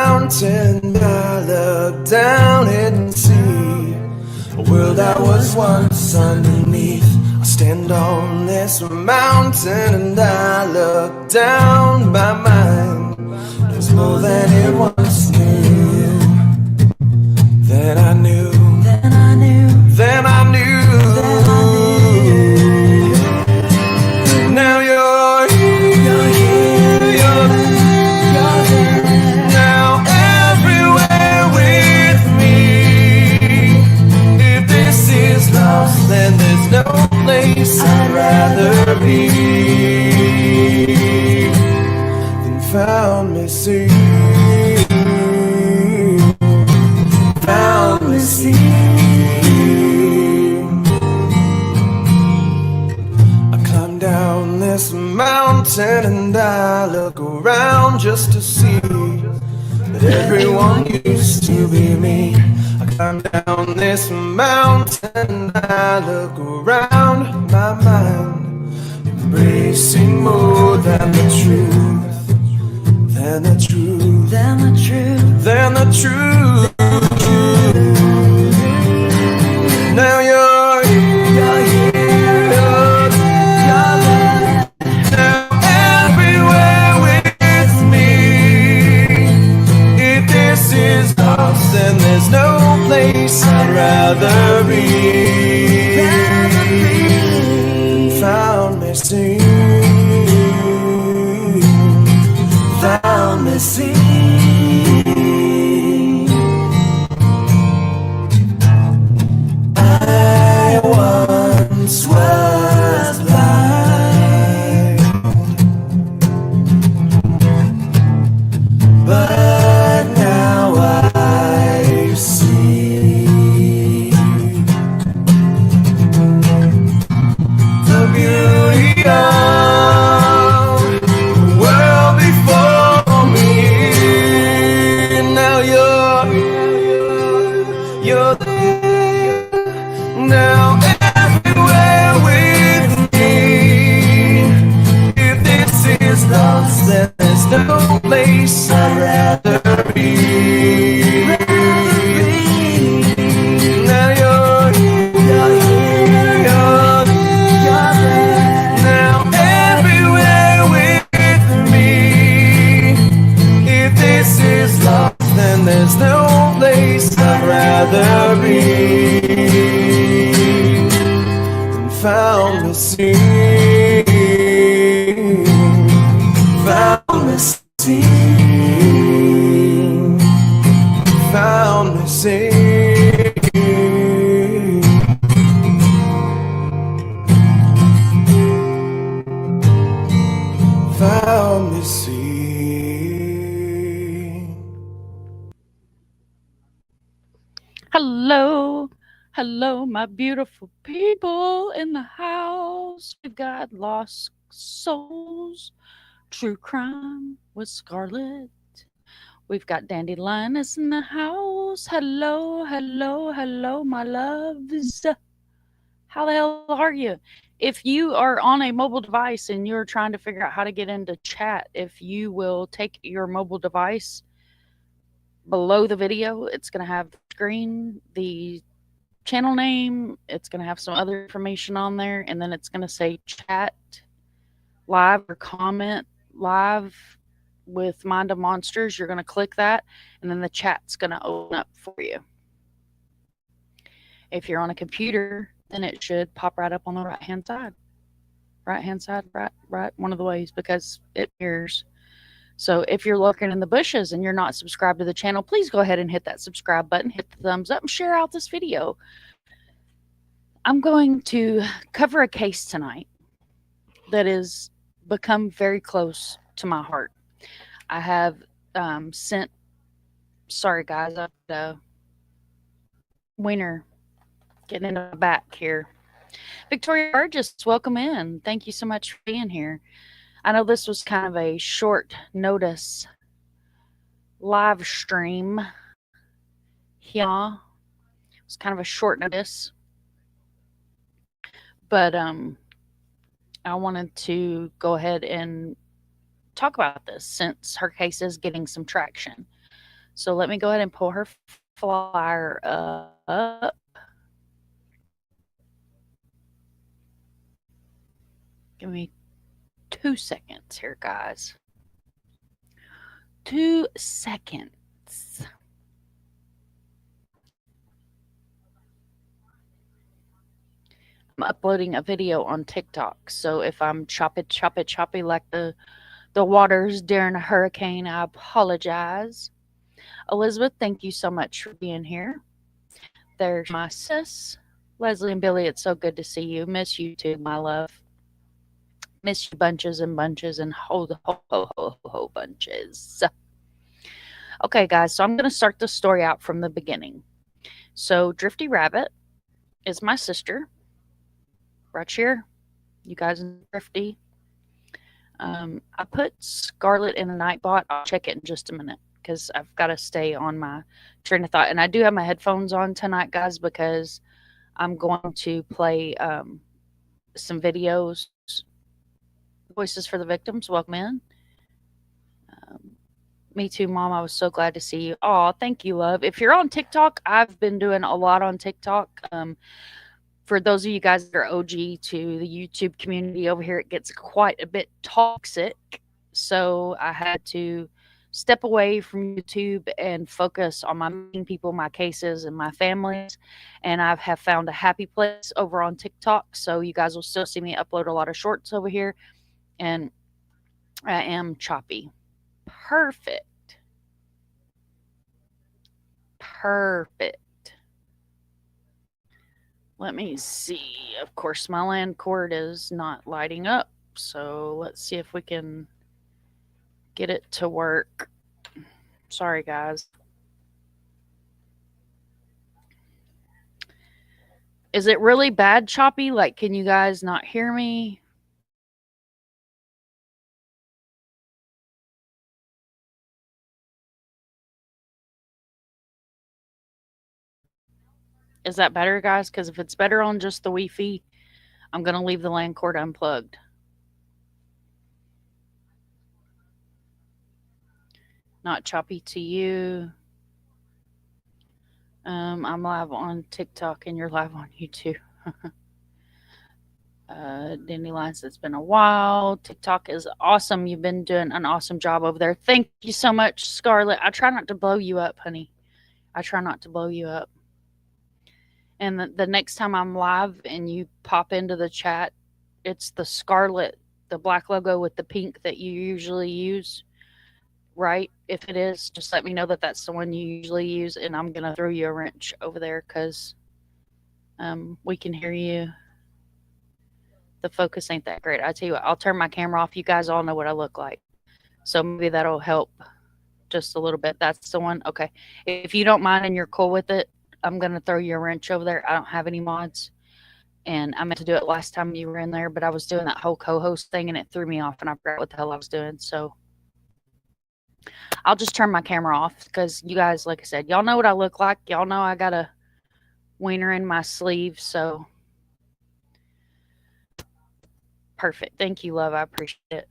mountain, I look down and see a world I was once underneath. I stand on this mountain and I look down. My mind knows more than it once knew. Then I knew. Then I knew. Then I knew. Then I knew. Now you're here. You're here. You're there. Now everywhere with me. If this is lost, then there's no place I'd rather be than found me see. Found me see. I climb down this mountain and I look around just to see that everyone used to be me. I climb down this mountain and I look around. My mind embracing more than the truth, than the truth, than the truth, than the truth. Now you're here, you're here, you're there. Now everywhere with me. If this is lost, then there's no place I'd rather be than found me see. Found me see. I once was blind, but now I see the beauty of the world before me. Now you're there. Now everywhere with me. If this is lost, then there's no place I'd rather be. Now you're here, you're here, you're there. Now everywhere with me. If this is lost, then there's no place I'd rather be than found me see. Found me see. Found me see. Found me see. Hello, hello, my beautiful people in the house. We've got Lost Souls, True Crime with Scarlett. We've got Dandy Linus in the house. Hello, hello, hello, my loves. How the hell are you? If you are on a mobile device and you're trying to figure out how to get into chat, if you will take your mobile device below the video, it's going to have the screen, the channel name, it's going to have some other information on there, and then it's going to say chat live or comment live with Mind of Monsters. You're going to click that, and then the chat's going to open up for you. If you're on a computer, then it should pop right up on the right-hand side. Right-hand side, right, one of the ways, because it mirrors. So if you're lurking in the bushes and you're not subscribed to the channel, please go ahead and hit that subscribe button, hit the thumbs up, and share out this video. I'm going to cover a case tonight that has become very close to my heart. I have sent, sorry guys, Wynter getting into my back here. Victoria Burgess, welcome in. Thank you so much for being here. I know this was kind of a short notice live stream. Yeah, it was kind of a short notice. But I wanted to go ahead and talk about this since her case is getting some traction. So let me go ahead and pull her flyer up. Give me 2 seconds here, guys. 2 seconds. I'm uploading a video on TikTok, so if I'm choppy like the waters during a hurricane, I apologize. Elizabeth, thank you so much for being here. There's my sis, Leslie and Billy. It's so good to see you. Miss you too, my love. Miss you bunches and bunches and ho bunches. Okay, guys, so I'm going to start the story out from the beginning. So, Drifty Rabbit is my sister, right here. You guys know Drifty. I put Scarlet in a Nightbot. I'll check it in just a minute because I've got to stay on my train of thought. And I do have my headphones on tonight, guys, because I'm going to play some videos. Voices for the Victims, welcome in. Me too, Mom. I was so glad to see you. Oh, thank you, love. If you're on TikTok, I've been doing a lot on TikTok. For those of you guys that are OG to the YouTube community over here, it gets quite a bit toxic. So I had to step away from YouTube and focus on my main people, my cases, and my families. And I have found a happy place over on TikTok. So you guys will still see me upload a lot of shorts over here. And I am choppy. Perfect. Perfect. Let me see. Of course, my land cord is not lighting up. So let's see if we can get it to work. Sorry, guys. Is it really bad, choppy? Like, can you guys not hear me? Is that better, guys? Because if it's better on just the Wi-Fi, I'm going to leave the LAN cord unplugged. Not choppy to you. I'm live on TikTok and you're live on YouTube. Dandelions, it's been a while. TikTok is awesome. You've been doing an awesome job over there. Thank you so much, Scarlett. I try not to blow you up, honey. I try not to blow you up. And the next time I'm live and you pop into the chat, it's the Scarlet, the black logo with the pink that you usually use, right? If it is, just let me know that that's the one you usually use, and I'm going to throw you a wrench over there because we can hear you. The focus ain't that great. I tell you what, I'll turn my camera off. You guys all know what I look like. So maybe that'll help just a little bit. That's the one. Okay. If you don't mind and you're cool with it, I'm going to throw you a wrench over there. I don't have any mods. And I meant to do it last time you were in there, but I was doing that whole co-host thing and it threw me off and I forgot what the hell I was doing. So I'll just turn my camera off because you guys, like I said, y'all know what I look like. Y'all know I got a wiener in my sleeve. So perfect. Thank you, love. I appreciate it.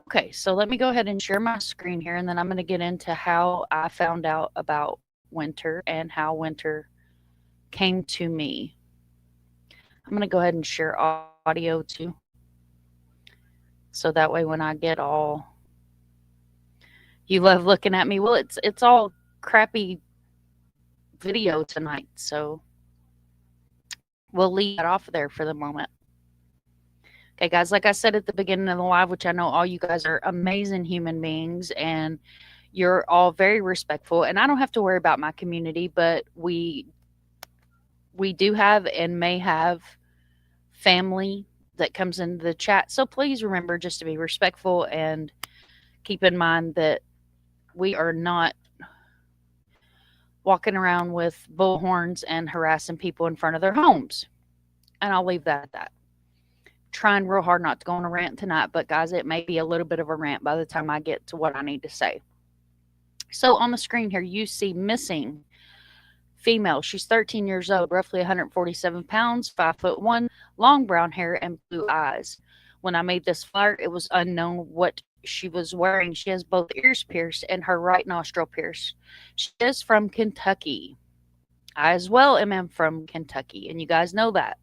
Okay, so let me go ahead and share my screen here, and then I'm going to get into how I found out about Wynter and how Wynter came to me. I'm going to go ahead and share audio too. So that way when I get all you love looking at me, well, it's all crappy video tonight, so we'll leave that off there for the moment. Okay, guys, like I said at the beginning of the live, which I know all you guys are amazing human beings and you're all very respectful, and I don't have to worry about my community, but we do have and may have family that comes into the chat. So please remember just to be respectful and keep in mind that we are not walking around with bullhorns and harassing people in front of their homes. And I'll leave that at that. Trying real hard not to go on a rant tonight, but guys, it may be a little bit of a rant by the time I get to what I need to say. So on the screen here, you see missing female. She's 13 years old, roughly 147 pounds, 5'1", long brown hair and blue eyes. When I made this flyer, it was unknown what she has both ears pierced and her right nostril pierced. She is from Kentucky. I as well am from Kentucky, and you guys know that.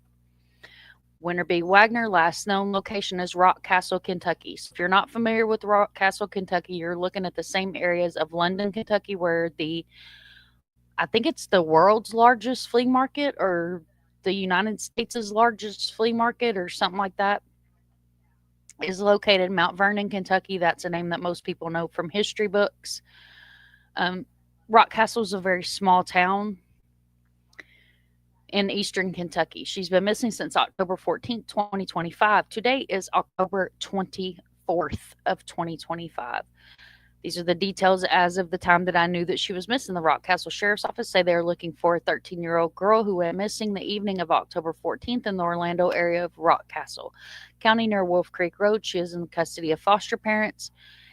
Winter B. Wagner, last known location is Rock Castle, Kentucky. So if you're not familiar with Rock Castle, Kentucky, you're looking at the same areas of London, Kentucky, where I think it's the world's largest flea market or the United States' largest flea market or something like that is located in Mount Vernon, Kentucky. That's a name that most people know from history books. Um, Rock Castle is a very small town in eastern Kentucky. She's been missing since October 14th, 2025. Today is October 24th of 2025. These are the details as of the time that I knew that she was missing. The Rock Castle Sheriff's Office say they are looking for a 13-year-old girl who went missing the evening of October 14th in the Orlando area of Rock Castle County near Wolf Creek Road. She is in the custody of foster parents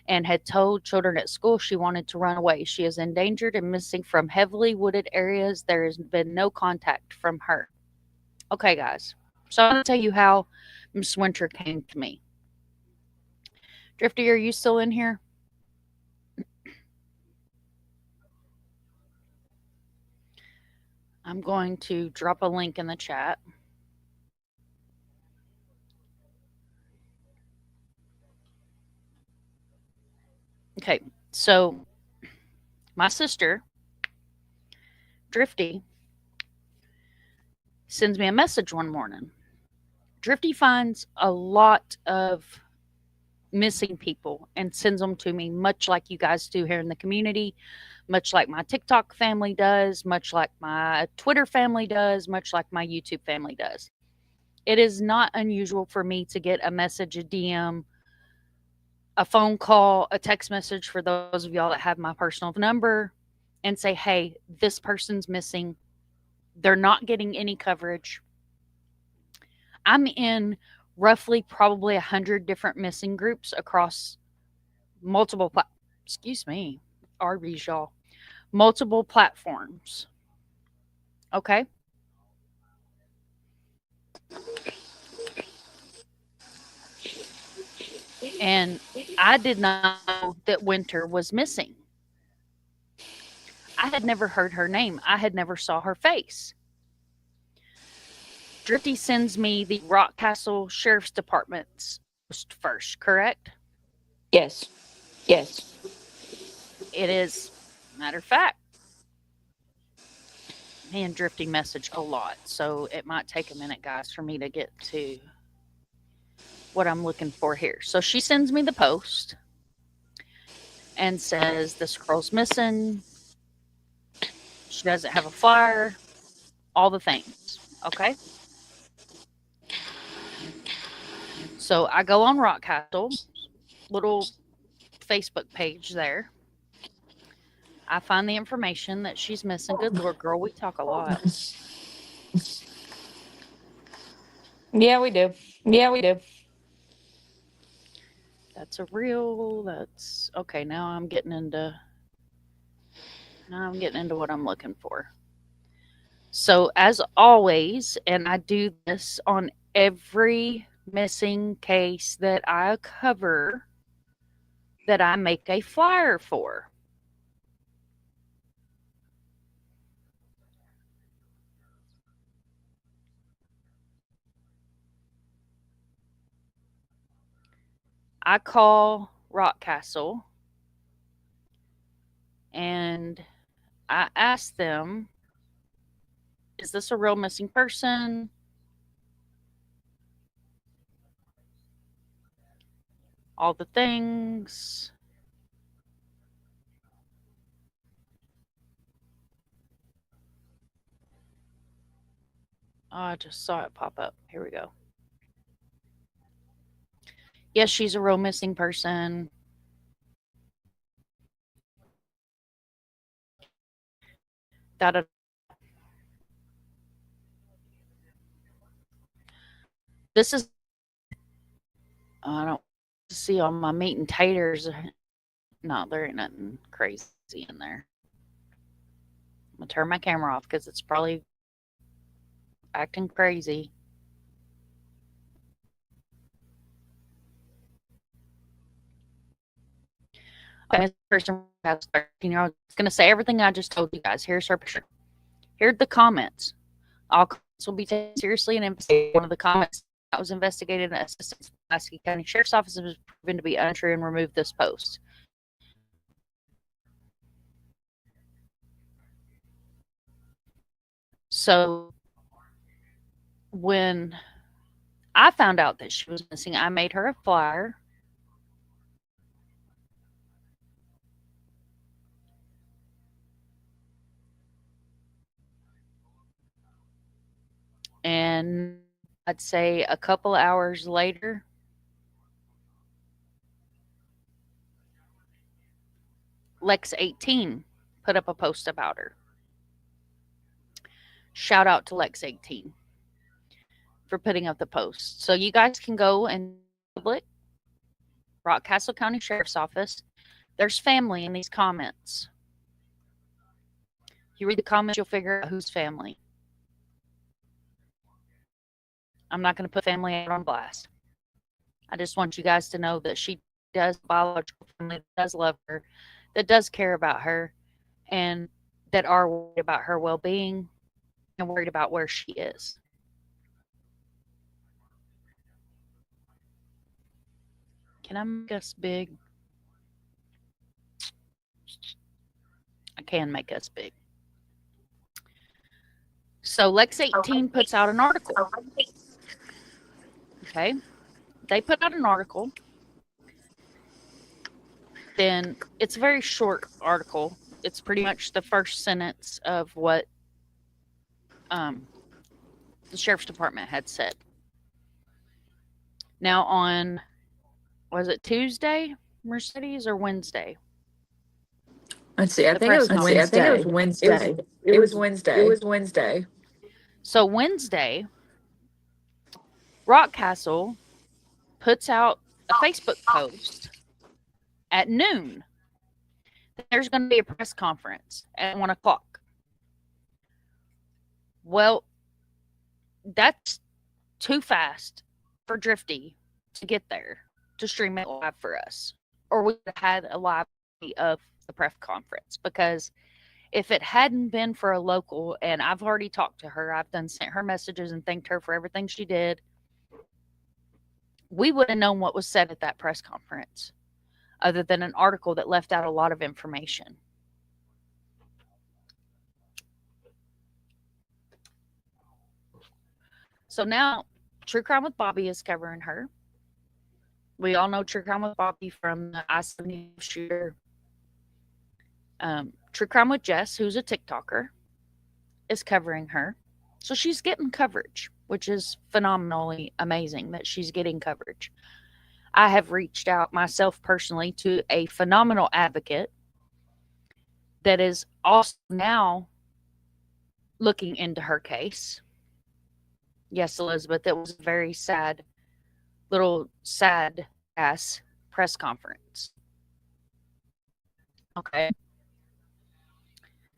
and had told children at school she wanted to run away. She is endangered and missing from heavily wooded areas. There has been no contact from her. Okay, guys. So I'm going to tell you how Miss Wynter came to me. Drifty, are you still in here? I'm going to drop a link in the chat. Okay, so my sister, Drifty, sends me a message one morning. Drifty finds a lot of missing people and sends them to me, much like you guys do here in the community, much like my TikTok family does, much like my Twitter family does, much like my YouTube family does. It is not unusual for me to get a message, a DM, a phone call, a text message for those of y'all that have my personal number and say, hey, this person's missing. They're not getting any coverage. I'm in roughly probably 100 different missing groups across multiple excuse me, Arby's, y'all. Multiple platforms. Okay? And I did not know that Wynter was missing. I had never heard her name. I had never saw her face. Drifty sends me the Rock Castle Sheriff's Department's post first, correct? Yes. Yes. It is. Matter of fact, me and Drifty message a lot, so it might take a minute, guys, for me to get to what I'm looking for here. So she sends me the post and says this girl's missing. She doesn't have a flyer, all the things. Okay. So I go on Rock Castle, little Facebook page there. I find the information that she's missing. Good Lord, girl, we talk a lot. Yeah, we do. Yeah, we do. That's okay. Now I'm getting into what I'm looking for. So as always, and I do this on every missing case that I cover, that I make a flyer for. I call Rock Castle and I ask them, is this a real missing person? All the things. Oh, I just saw it pop up. Here we go. Yes, she's a real missing person. That this is I don't see all my meat and taters. No, there ain't nothing crazy in there. I'm gonna turn my camera off because it's probably acting crazy. This person has 13-year-old. It's going to say everything I just told you guys. Here's her picture. Here are the comments. All comments will be taken seriously and investigated. One of the comments that was investigated in Assistant Pulaski County Sheriff's Office was proven to be untrue and removed this post. So when I found out that she was missing, I made her a flyer. And I'd say a couple hours later, Lex 18 put up a post about her. Shout out to Lex 18 for putting up the post. So you guys can go and public Rockcastle County Sheriff's Office. There's family in these comments. You read the comments, you'll figure out who's family. I'm not going to put family out on blast. I just want you guys to know that she does biological family, that does love her, that does care about her, and that are worried about her well-being and worried about where she is. Can I make us big? I can make us big. So Lex 18 puts out an article. Okay. They put out an article. Then it's a very short article. It's pretty much the first sentence of what the sheriff's department had said. Now on, was it Tuesday, Mercedes, or Wednesday? Let's see. I think it was Wednesday. It was Wednesday. So Wednesday, Rockcastle puts out a Facebook post at noon. There's going to be a press conference at 1 o'clock. Well, that's too fast for Drifty to get there to stream it live for us. Or we would have had a live of the press conference, because if it hadn't been for a local, and I've already talked to her, I've sent her messages and thanked her for everything she did, we would have known what was said at that press conference, other than an article that left out a lot of information. So now, True Crime with Bobby is covering her. We all know True Crime with Bobby from the I-70 shooter. True Crime with Jess, who's a TikToker, is covering her. So she's getting coverage, which is phenomenally amazing that she's getting coverage. I have reached out myself personally to a phenomenal advocate that is also now looking into her case. Yes, Elizabeth, it was a very sad ass press conference. Okay.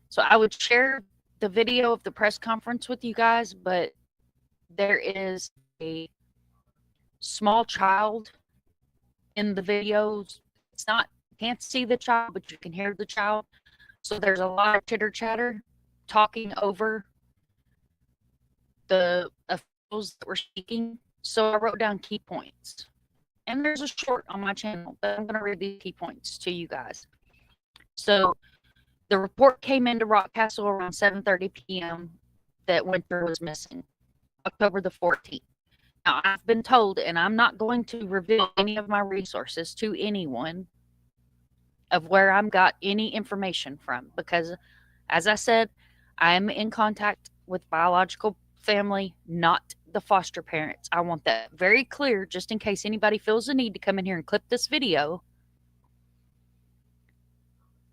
So I would share the video of the press conference with you guys, but there is a small child in the videos. It's not, you can't see the child, but you can hear the child. So there's a lot of chitter chatter talking over the officials that were speaking. So I wrote down key points. And there's a short on my channel, but I'm going to read these key points to you guys. So the report came into Rockcastle around 7:30 p.m. that Wynter was missing, October the 14th. Now, I've been told, and I'm not going to reveal any of my resources to anyone of where I'm got any information from, because, as I said, I am in contact with biological family, not the foster parents. I want that very clear, just in case anybody feels the need to come in here and clip this video.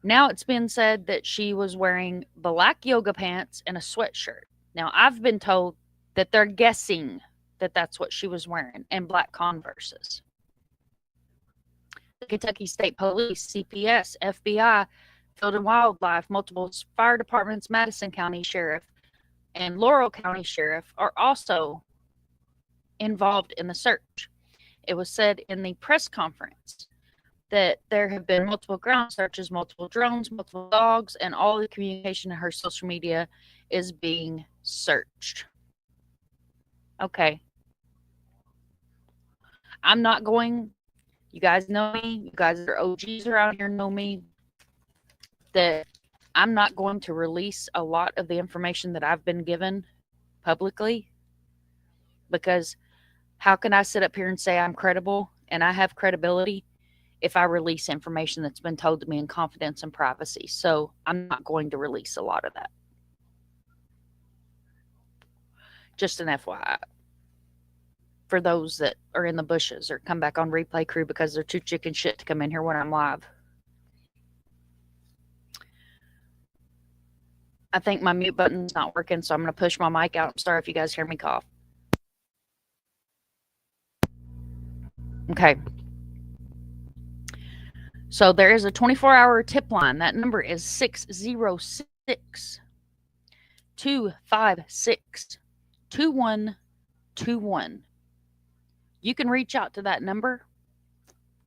Now it's been said that she was wearing black yoga pants and a sweatshirt. Now, I've been told that they're guessing that that's what she was wearing, and black Converses. The Kentucky State Police, CPS, FBI, Field and Wildlife, multiple fire departments, Madison County Sheriff, and Laurel County Sheriff are also involved in the search. It was said in the press conference that there have been multiple ground searches, multiple drones, multiple dogs, and all the communication in her social media is being searched. Okay. I'm not going, you guys know me, you guys that are OGs around here know me, that I'm not going to release a lot of the information that I've been given publicly, because how can I sit up here and say I'm credible and I have credibility if I release information that's been told to me in confidence and privacy? So I'm not going to release a lot of that. Just an FYI. For those that are in the bushes or come back on replay crew because they're too chicken shit to come in here when I'm live. I think my mute button's not working, so I'm going to push my mic out. I'm sorry if you guys hear me cough. Okay. So there is a 24-hour tip line. That number is 606 256 2121. You can reach out to that number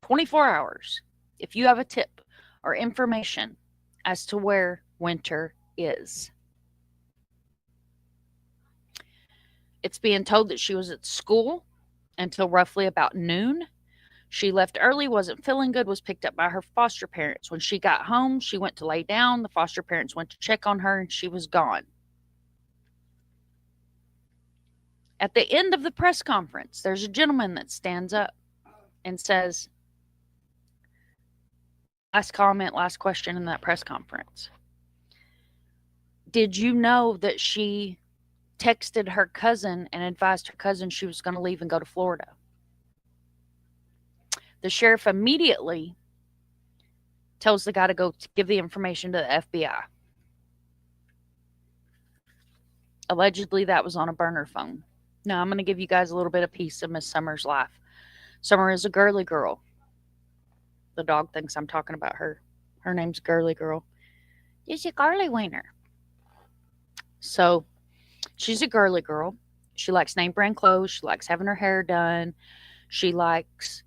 24 hours if you have a tip or information as to where Wynter is. It's being told that she was at school until roughly about noon. She left early, wasn't feeling good, was picked up by her foster parents. When she got home, she went to lay down. The foster parents went to check on her, and she was gone. At the end of the press conference, there's a gentleman that stands up and says, last comment, last question in that press conference. Did you know that she texted her cousin and advised her cousin she was going to leave and go to Florida? The sheriff immediately tells the guy to go give the information to the FBI. Allegedly, that was on a burner phone. Now, I'm going to give you guys a little bit of piece of Miss Summer's life. Summer is a girly girl. The dog thinks I'm talking about her. Her name's Girly Girl. She's a girly wiener. So, she's a girly girl. She likes name brand clothes. She likes having her hair done. She likes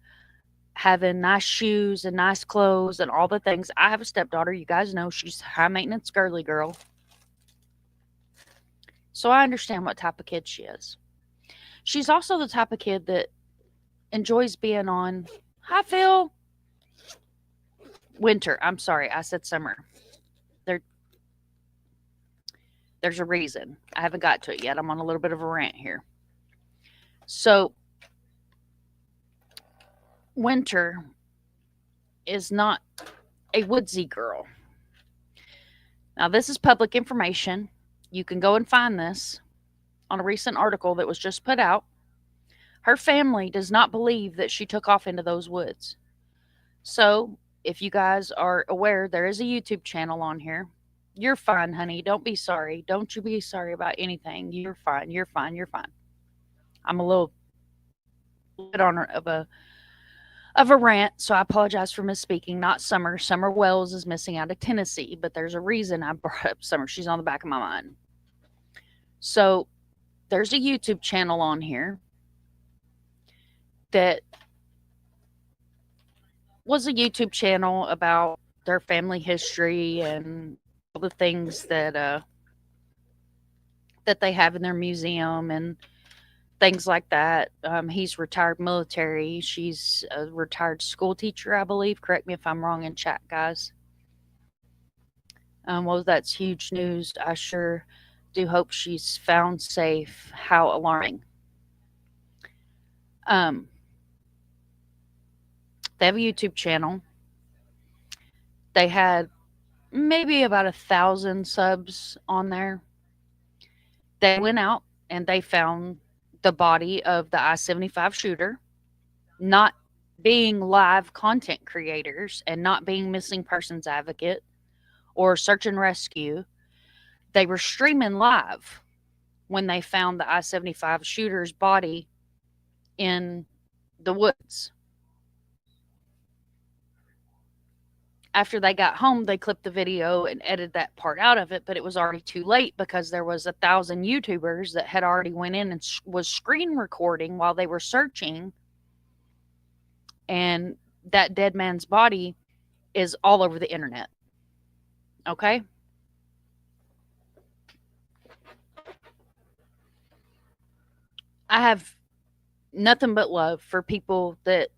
having nice shoes and nice clothes and all the things. I have a stepdaughter. You guys know she's a high maintenance girly girl. So I understand what type of kid she is. She's also the type of kid that enjoys being on, hi Phil, Wynter. I'm sorry, I said Summer. There's a reason. I haven't got to it yet. I'm on a little bit of a rant here. So, Wynter is not a woodsy girl. Now, this is public information. You can go and find this on a recent article that was just put out. Her family does not believe that she took off into those woods. So, if you guys are aware, there is a YouTube channel on here. You're fine, honey. Don't be sorry. Don't you be sorry about anything. You're fine. You're fine. You're fine. I'm a little bit on of a rant, so I apologize for misspeaking. Not Summer. Summer Wells is missing out of Tennessee, but there's a reason I brought up Summer. She's on the back of my mind. So there's a YouTube channel on here that was a YouTube channel about their family history and all the things that they have in their museum and things like that. He's retired military. She's a retired school teacher, I believe. Correct me if I'm wrong in chat, guys. Well, that's huge news. I sure do hope she's found safe. How alarming. They have a YouTube channel. They had maybe about 1,000 subs on there. They went out and they found the body of the I-75 shooter, not being live content creators and not being missing persons advocate or search and rescue. They were streaming live when they found the I-75 shooter's body in the woods. After they got home, they clipped the video and edited that part out of it, but it was already too late because there was 1,000 YouTubers that had already went in and was screen recording while they were searching, and that dead man's body is all over the internet. Okay? I have nothing but love for people that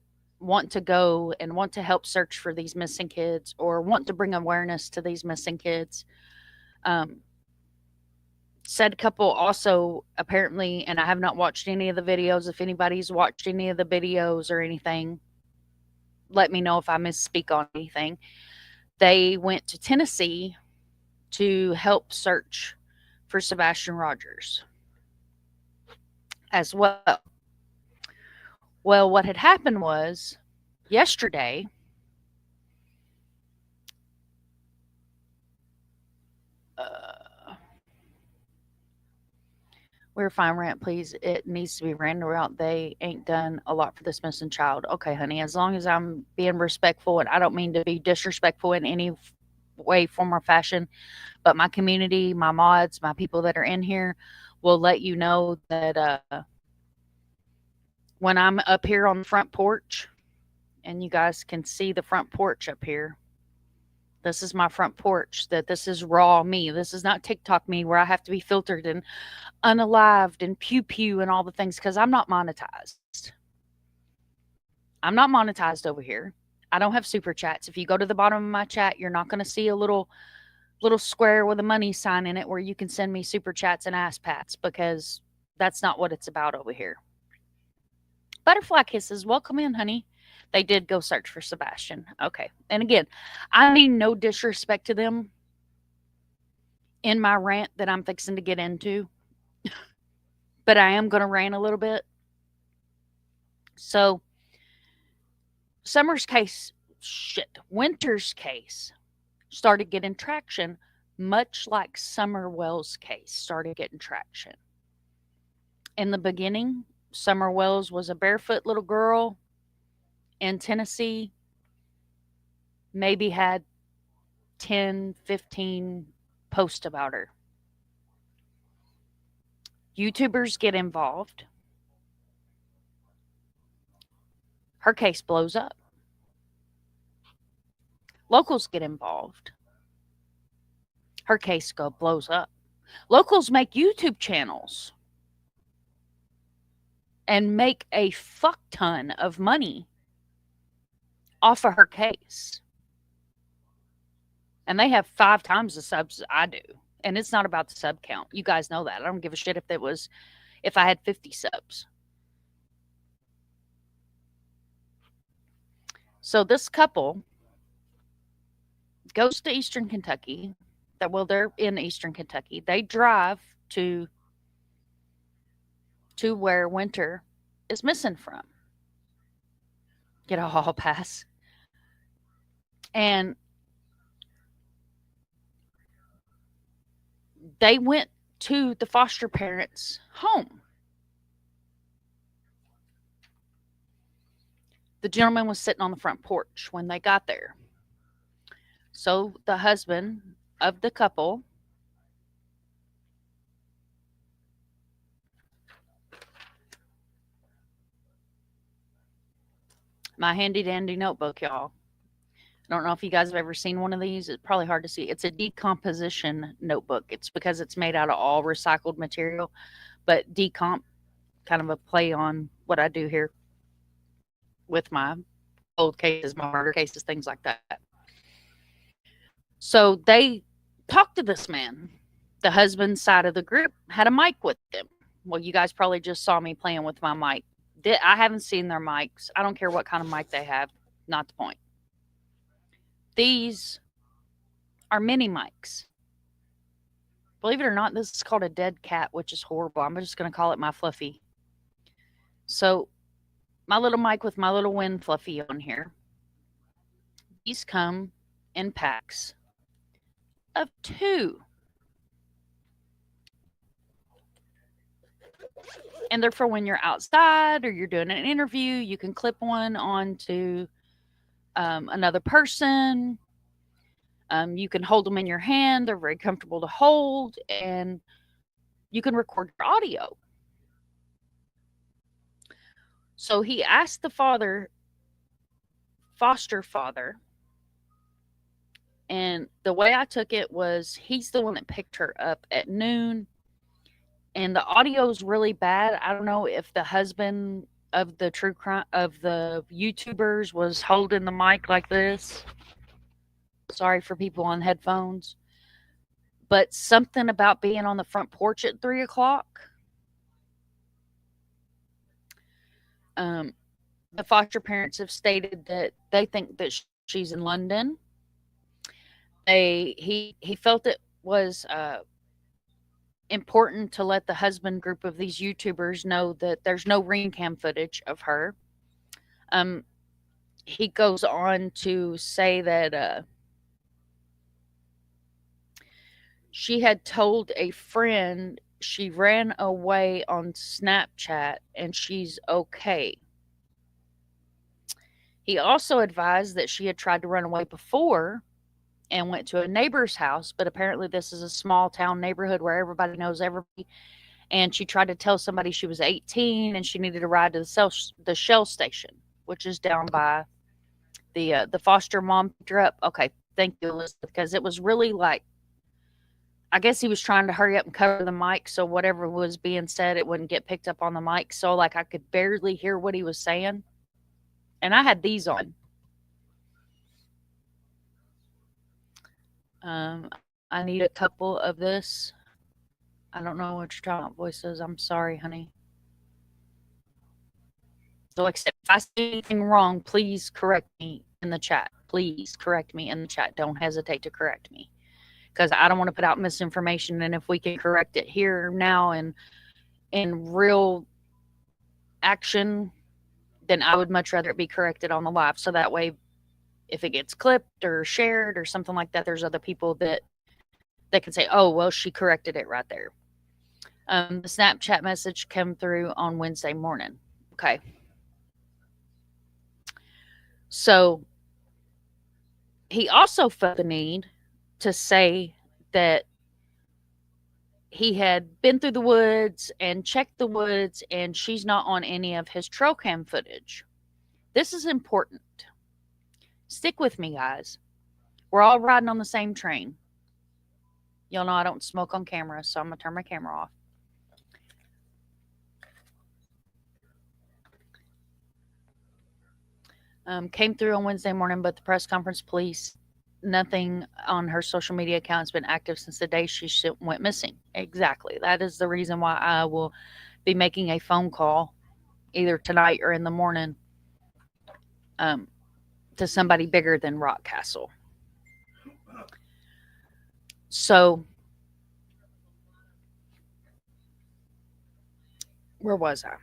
want to go and want to help search for these missing kids or want to bring awareness to these missing kids. Um, Said couple also apparently, and I have not watched any of the videos. If anybody's watched any of the videos or anything, let me know if I misspeak on anything. They went to Tennessee to help search for Sebastian Rogers as well. Well, what had happened was yesterday, we're fine, rant, please. It needs to be ran around. They ain't done a lot for this missing child. Okay, honey, as long as I'm being respectful, and I don't mean to be disrespectful in any way, form, or fashion, but my community, my mods, my people that are in here will let you know that when I'm up here on the front porch, and you guys can see the front porch up here, this is my front porch, that this is raw me. This is not TikTok me where I have to be filtered and unalived and pew pew and all the things, because I'm not monetized. I'm not monetized over here. I don't have super chats. If you go to the bottom of my chat, you're not going to see a little square with a money sign in it where you can send me super chats and ass pats, because that's not what it's about over here. Butterfly kisses, welcome in, honey. They did go search for Sebastian. Okay. And again, I mean no disrespect to them in my rant that I'm fixing to get into, but I am going to rant a little bit. So, Wynter's case started getting traction, much like Wells' case started getting traction. In the beginning, Wells was a barefoot little girl in Tennessee, maybe had 10, 15 posts about her. YouTubers get involved. Her case blows up. Locals get involved. Her case blows up. Locals make YouTube channels and make a fuck ton of money off of her case. And they have 5 times the subs I do. And it's not about the sub count. You guys know that. I don't give a shit if I had 50 subs. So this couple goes to Eastern Kentucky. They're in Eastern Kentucky. They drive to where Wynter is missing from. Get a hall pass. And they went to the foster parents' home. The gentleman was sitting on the front porch when they got there. So the husband of the couple my handy dandy notebook, y'all. I don't know if you guys have ever seen one of these. It's probably hard to see. It's a decomposition notebook. It's because it's made out of all recycled material, but decomp, kind of a play on what I do here with my cold cases, my murder cases, things like that. So they talked to this man. The husband's side of the group had a mic with them. Well, you guys probably just saw me playing with my mic. I haven't seen their mics. I don't care what kind of mic they have. Not the point. These are mini mics. Believe it or not, this is called a dead cat, which is horrible. I'm just going to call it my Fluffy. So my little mic with my little Win Fluffy on here. These come in packs of 2. And they're for when you're outside or you're doing an interview. You can clip one onto another person. You can hold them in your hand. They're very comfortable to hold. And you can record your audio. So he asked the father foster father. And the way I took it was he's the one that picked her up at noon. And the audio is really bad. I don't know if the husband of the true crime of the YouTubers was holding the mic like this. Sorry for people on headphones. But something about being on the front porch at 3 o'clock. The foster parents have stated that they think that she's in London. He felt it was important to let the husband group of these YouTubers know that there's no ring cam footage of her. He goes on to say that she had told a friend she ran away on Snapchat and she's okay. He also advised that she had tried to run away before and went to a neighbor's house, but apparently this is a small town neighborhood where everybody knows everybody. And she tried to tell somebody she was 18 and she needed a ride to the Shell station, which is down by the foster mom picked her up. Okay, thank you, Elizabeth, because it was really like, I guess he was trying to hurry up and cover the mic so whatever was being said, it wouldn't get picked up on the mic. So like I could barely hear what he was saying. And I had these on. I need a couple of this. I don't know what your talent voice is. I'm sorry, honey. So like I said, if I say anything wrong, please correct me in the chat. Please correct me in the chat. Don't hesitate to correct me. Because I don't want to put out misinformation. And if we can correct it here now and in real action, then I would much rather it be corrected on the live. So that way, if it gets clipped or shared or something like that, there's other people that can say, oh, well, she corrected it right there. The Snapchat message came through on Wednesday morning. Okay. So he also felt the need to say that he had been through the woods and checked the woods and she's not on any of his trail cam footage. This is important. Stick with me, guys. We're all riding on the same train. Y'all know I don't smoke on camera, so I'm going to turn my camera off. Came through on Wednesday morning, but the press conference police, nothing on her social media account has been active since the day she went missing. Exactly. That is the reason why I will be making a phone call either tonight or in the morning to somebody bigger than Rock Castle. So, where was I?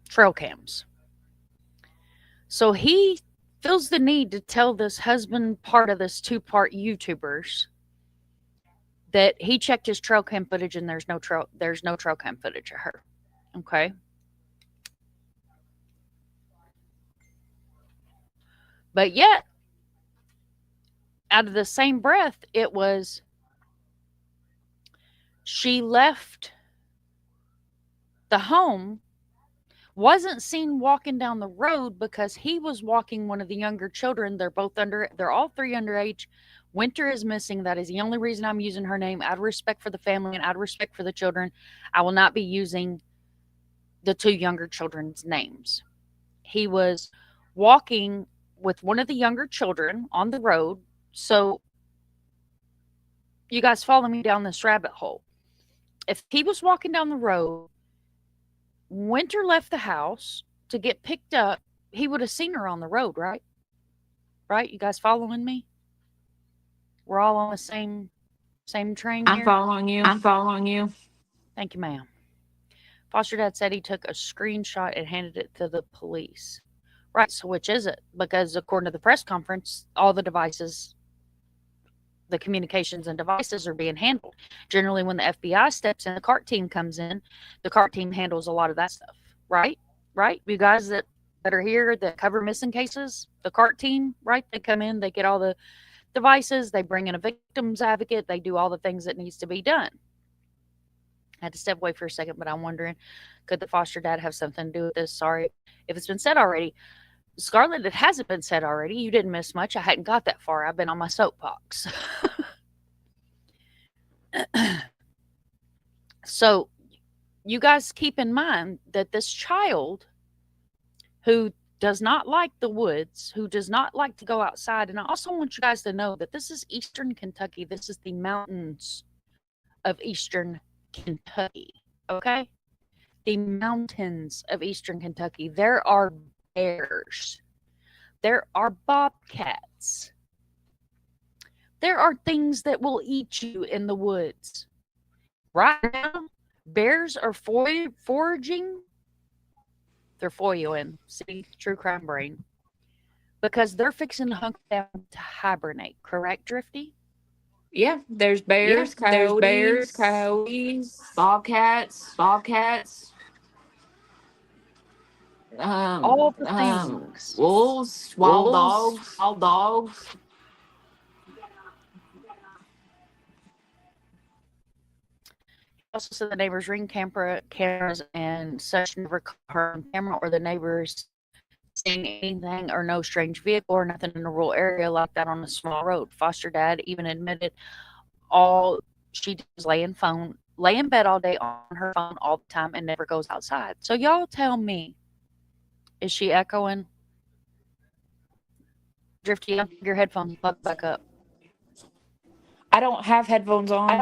Trail cams. So he feels the need to tell this husband part of this two-part YouTubers that he checked his trail cam footage and there's no trail cam footage of her. Okay. But yet, out of the same breath, it was she left the home, wasn't seen walking down the road because he was walking one of the younger children. They're all three underage. Wynter is missing. That is the only reason I'm using her name. Out of respect for the family and out of respect for the children, I will not be using the two younger children's names. He was walking with one of the younger children on the road. So you guys follow me down this rabbit hole. If he was walking down the road, Wynter left the house to get picked up, he would have seen her on the road, right? Right? You guys following me? We're all on the same train here? I'm following you. Thank you, ma'am. Foster dad said he took a screenshot and handed it to the police. Right, so which is it? Because according to the press conference, all the devices, the communications and devices are being handled. Generally, when the FBI steps in, the CART team comes in, the CART team handles a lot of that stuff, right? Right? You guys that are here that cover missing cases, the CART team, right? They come in, they get all the devices, they bring in a victim's advocate, they do all the things that needs to be done. I had to step away for a second, but I'm wondering, could the foster dad have something to do with this? Sorry if it's been said already. Scarlett, it hasn't been said already. You didn't miss much. I hadn't got that far. I've been on my soapbox. So, you guys keep in mind that this child who does not like the woods, who does not like to go outside, and I also want you guys to know that this is Eastern Kentucky. This is the mountains of Eastern Kentucky. Okay? The mountains of Eastern Kentucky. There are bears. There are bobcats. There are things that will eat you in the woods. Right now, bears are foraging. They're foiling. See, true crime brain. Because they're fixing to hunker down to hibernate. Correct, Drifty? Yeah, there's bears, coyotes, bobcats, All the things. wolves, wild dogs. Also, said the neighbors' ring cameras and such never caught her on camera, or the neighbors seeing anything or no strange vehicle or nothing in a rural area like that on a small road. Foster dad even admitted all she did was lay in bed all day on her phone all the time and never goes outside. So y'all tell me, is she echoing? Drifty, your headphones plug back up. I don't have headphones on. I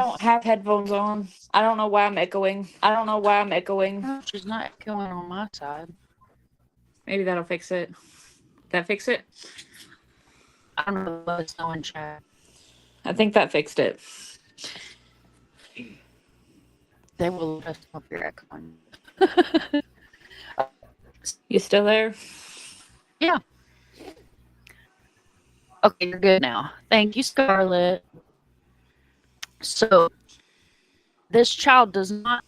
don't know why I'm echoing. No, she's not echoing on my side. Maybe that'll fix it. That fix it? I don't know. Let us know in chat. I think that fixed it. They will let us know if you're echoing. You still there? Yeah. Okay, you're good now. Thank you, Scarlett. So, this child does not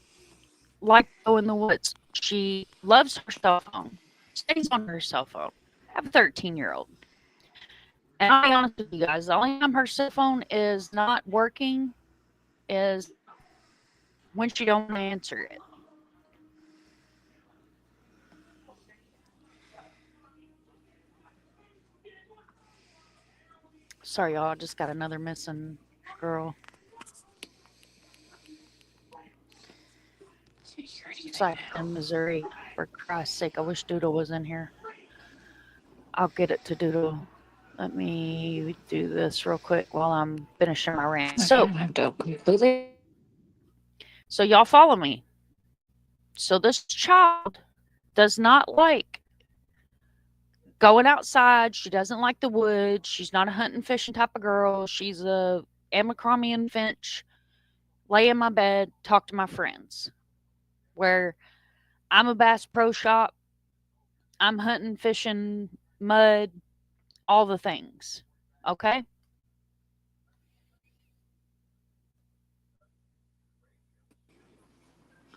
like to go in the woods. She loves her cell phone, stays on her cell phone. I have a 13-year-old. And I'll be honest with you guys, the only time her cell phone is not working is when she don't want to answer it. Sorry, y'all. I just got another missing girl. Site in Missouri. For Christ's sake, I wish Doodle was in here. I'll get it to Doodle. Let me do this real quick while I'm finishing my rant. So y'all follow me. So this child does not like going outside. She doesn't like the woods. She's not a hunting, fishing type of girl. She's a Abercrombie and Finch, lay in my bed, talk to my friends. Where I'm a Bass Pro Shop, I'm hunting, fishing, mud, all the things. Okay?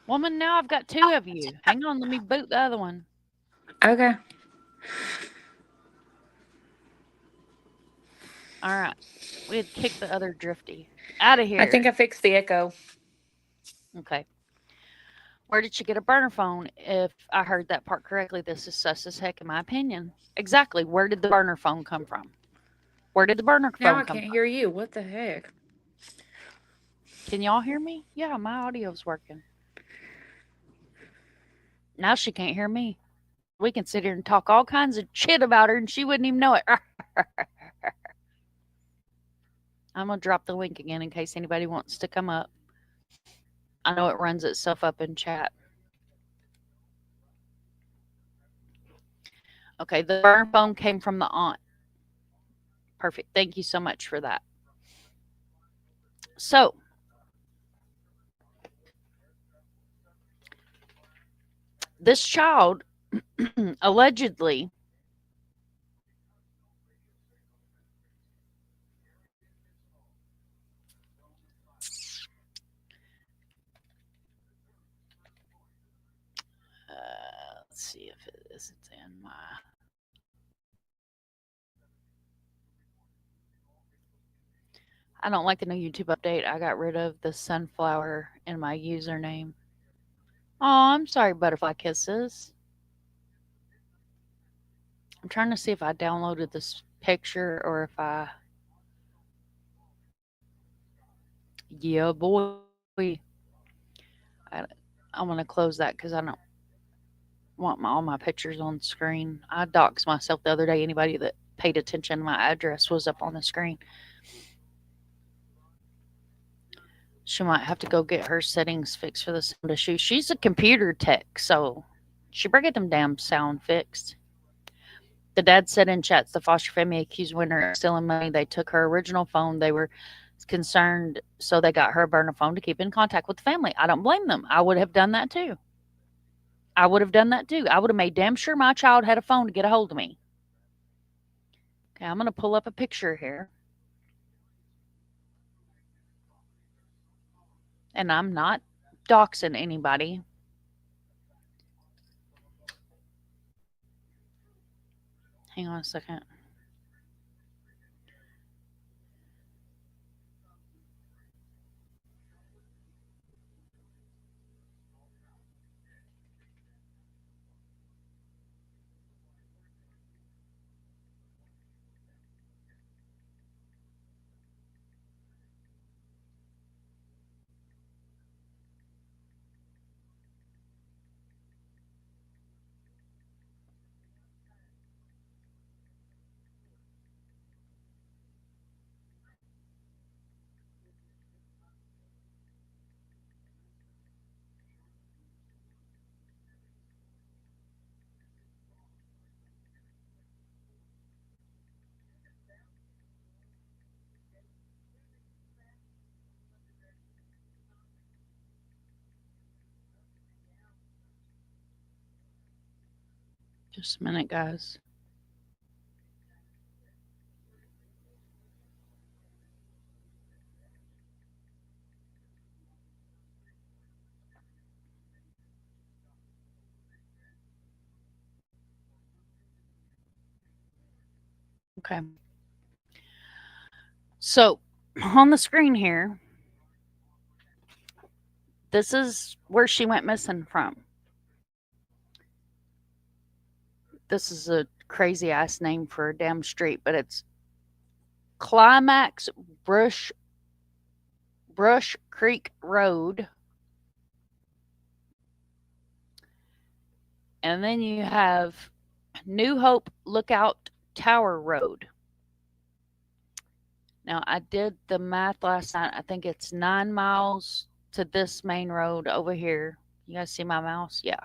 Woman, now I've got two of you. Hang on, let me boot the other one. Okay. All right. We had kicked the other Drifty out of here. I think I fixed the echo. Okay. Where did she get a burner phone? If I heard that part correctly, this is sus as heck in my opinion. Exactly. Where did the burner phone come from? Where did the burner phone Now I come can't from? hear you. What the heck? Can y'all hear me? Yeah, my audio's working. Now she can't hear me. We can sit here and talk all kinds of shit about her and she wouldn't even know it. I'm going to drop the link again in case anybody wants to come up. I know it runs itself up in chat. Okay, the burner phone came from the aunt. Perfect. Thank you so much for that. So, this child allegedly let's see if it is. It's in my. I don't like the new YouTube update. I got rid of the sunflower in my username. Oh, I'm sorry, Butterfly Kisses. I'm trying to see if I downloaded this picture or if I. Yeah, boy. I, I'm going to close that because I don't want all my pictures on the screen. I doxed myself the other day. Anybody that paid attention, my address was up on the screen. She might have to go get her settings fixed for the sound issue. She's a computer tech, so she better get them damn sound fixed. The dad said in chats the foster family accused Winter of stealing money. They took her original phone. They were concerned, so they got her a burner phone to keep in contact with the family. I don't blame them. I would have done that too. I would have done that too. I would have made damn sure my child had a phone to get a hold of me. Okay, I'm going to pull up a picture here. And I'm not doxing anybody. Hang on a second. Just a minute, guys. Okay. So, on the screen here, this is where she went missing from. This is a crazy ass name for a damn street, but it's Climax Brush Creek Road. And then you have New Hope Lookout Tower Road. Now, I did the math last night. I think it's 9 miles to this main road over here. You guys see my mouse? Yeah.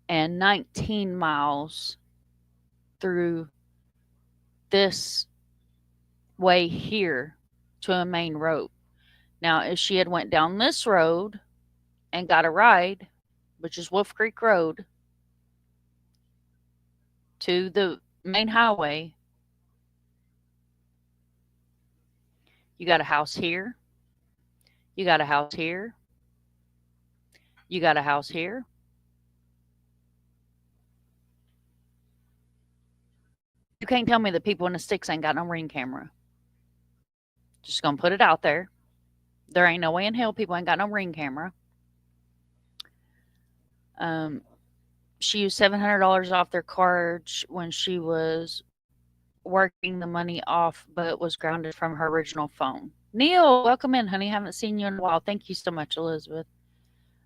And 19 miles through this way here to a main road. Now, if she had went down this road and got a ride, which is Wolf Creek Road, to the main highway, you got a house here, you got a house here, you got a house here. You can't tell me that people in the sticks ain't got no ring camera. Just gonna put it out there. There ain't no way in hell people ain't got no ring camera. She used $700 off their card when she was working the money off, but was grounded from her original phone. Neil, welcome in, honey. Haven't seen you in a while. Thank you so much, Elizabeth.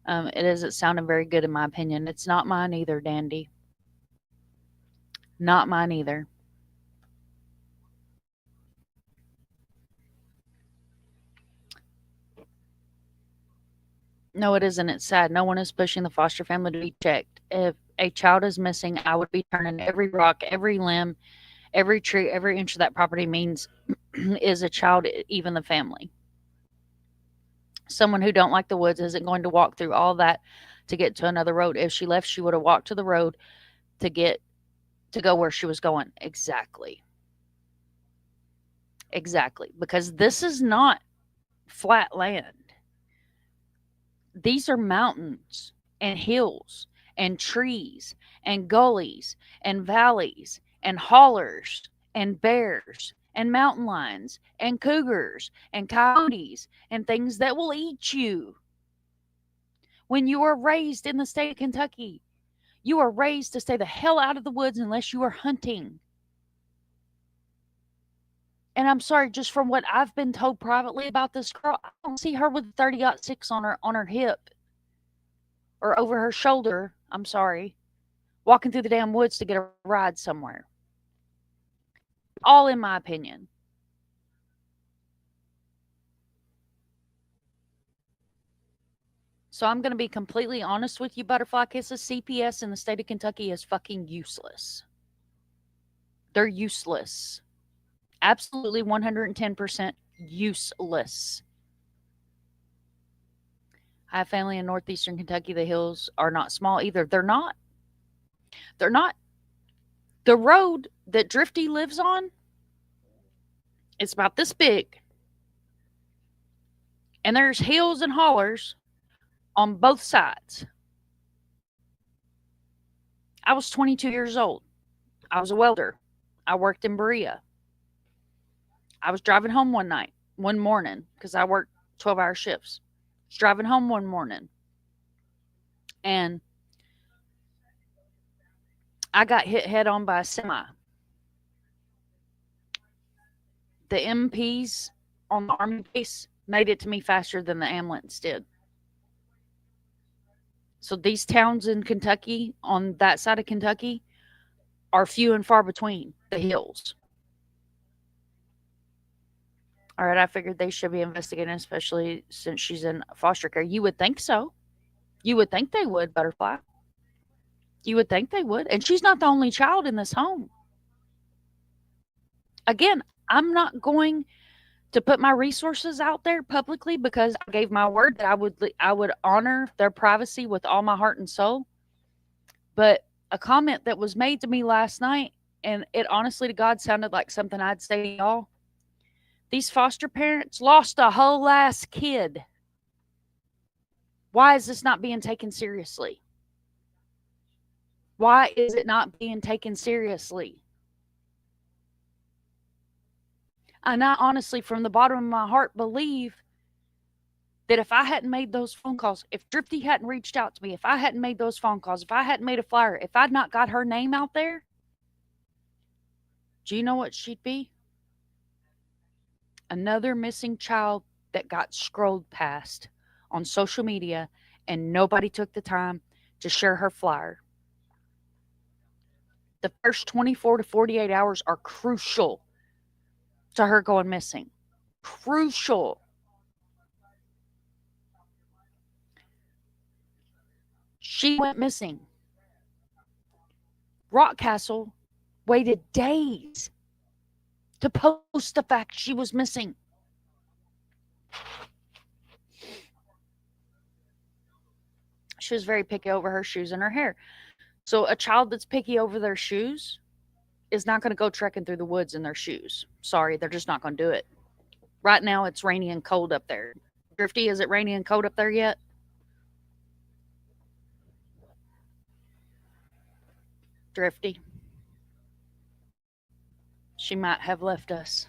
It isn't sounding very good in my opinion. It's not mine either, Dandy. Not mine either. No, it isn't. It's sad. No one is pushing the foster family to be checked. If a child is missing, I would be turning every rock, every limb, every tree, every inch of that property means is a child, even the family. Someone who don't like the woods isn't going to walk through all that to get to another road. If she left, she would have walked to the road to go where she was going. Exactly. Exactly. Because this is not flat land. These are mountains and hills and trees and gullies and valleys and hollers and bears and mountain lions and cougars and coyotes and things that will eat you. When you are raised in the state of Kentucky, You are raised to stay the hell out of the woods unless you are hunting. And I'm sorry, just from what I've been told privately about this girl, I don't see her with a 30-06 on her hip or over her shoulder. I'm sorry, walking through the damn woods to get a ride somewhere. All in my opinion. So I'm going to be completely honest with you, Butterfly Kisses. CPS in the state of Kentucky is fucking useless. They're useless. Absolutely 110% useless. I have family in northeastern Kentucky. The hills are not small either. They're not. They're not. The road that Drifty lives on, it's about this big. And there's hills and hollers on both sides. I was 22 years old. I was a welder. I worked in Berea. I was driving home one morning, because I worked 12-hour shifts. I was driving home one morning. And I got hit head on by a semi. The MPs on the Army base made it to me faster than the ambulance did. So these towns in Kentucky, on that side of Kentucky, are few and far between, the hills. All right, I figured they should be investigating, especially since she's in foster care. You would think so. You would think they would, Butterfly. You would think they would. And she's not the only child in this home. Again, I'm not going to put my resources out there publicly because I gave my word that I would honor their privacy with all my heart and soul. But a comment that was made to me last night, and it honestly to God sounded like something I'd say to y'all. These foster parents lost a whole ass kid. Why is this not being taken seriously? Why is it not being taken seriously? And I honestly, from the bottom of my heart, believe that if I hadn't made those phone calls, if Drifty hadn't reached out to me, if I hadn't made those phone calls, if I hadn't made a flyer, if I'd not got her name out there, do you know what she'd be? Another missing child that got scrolled past on social media and nobody took the time to share her flyer. The first 24 to 48 hours are crucial to her going missing. Crucial. She went missing. Rockcastle waited days to post the fact she was missing. She was very picky over her shoes and her hair. So a child that's picky over their shoes is not going to go trekking through the woods in their shoes. Sorry, they're just not going to do it. Right now, it's rainy and cold up there. Drifty, is it rainy and cold up there yet? Drifty. She might have left us.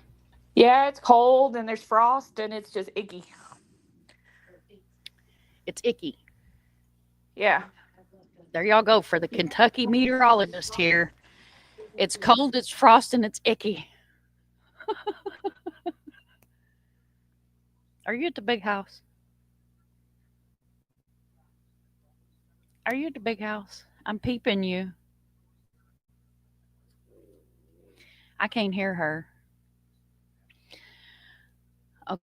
Yeah, it's cold and there's frost and it's just icky. It's icky. Yeah. There y'all go for the Kentucky meteorologist here. It's cold, it's frost, and it's icky. Are you at the big house? Are you at the big house? I'm peeping you. I can't hear her.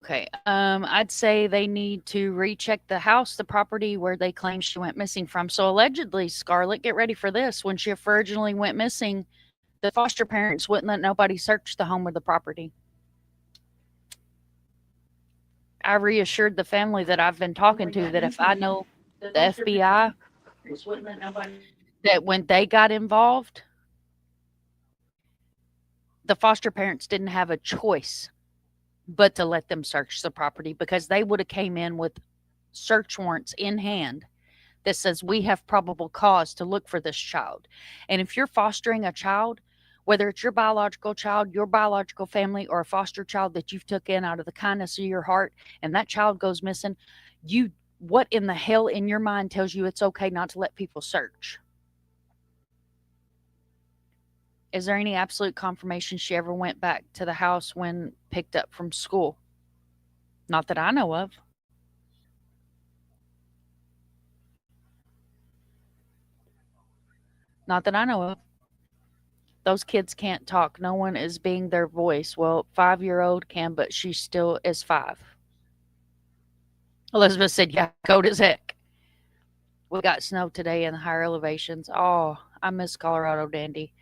Okay. I'd say they need to recheck the house, the property where they claim she went missing from. So allegedly, Scarlett, get ready for this. When she originally went missing, the foster parents wouldn't let nobody search the home or the property. I reassured the family that I've been talking to that if I know the FBI, that when they got involved, the foster parents didn't have a choice but to let them search the property because they would have came in with search warrants in hand that says we have probable cause to look for this child. And if you're fostering a child, whether it's your biological child, your biological family, or a foster child that you've took in out of the kindness of your heart, and that child goes missing, what in the hell in your mind tells you it's okay not to let people search? Is there any absolute confirmation she ever went back to the house when picked up from school? Not that I know of. Not that I know of. Those kids can't talk. No one is being their voice. Well, 5-year-old can, but she still is 5. Elizabeth said, yeah, cold as heck. We got snow today in the higher elevations. Oh, I miss Colorado, Dandy.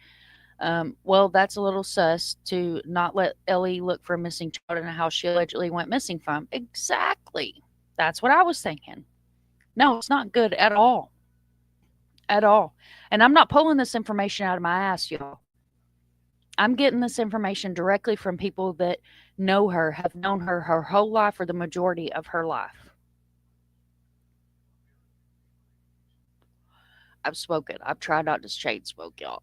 Well, that's a little sus to not let Ellie look for a missing child in a house she allegedly went missing from. Exactly. That's what I was thinking. No, it's not good at all. At all. And I'm not pulling this information out of my ass, y'all. I'm getting this information directly from people that know her, have known her whole life or the majority of her life. I've spoken. I've tried not to shade smoke, y'all.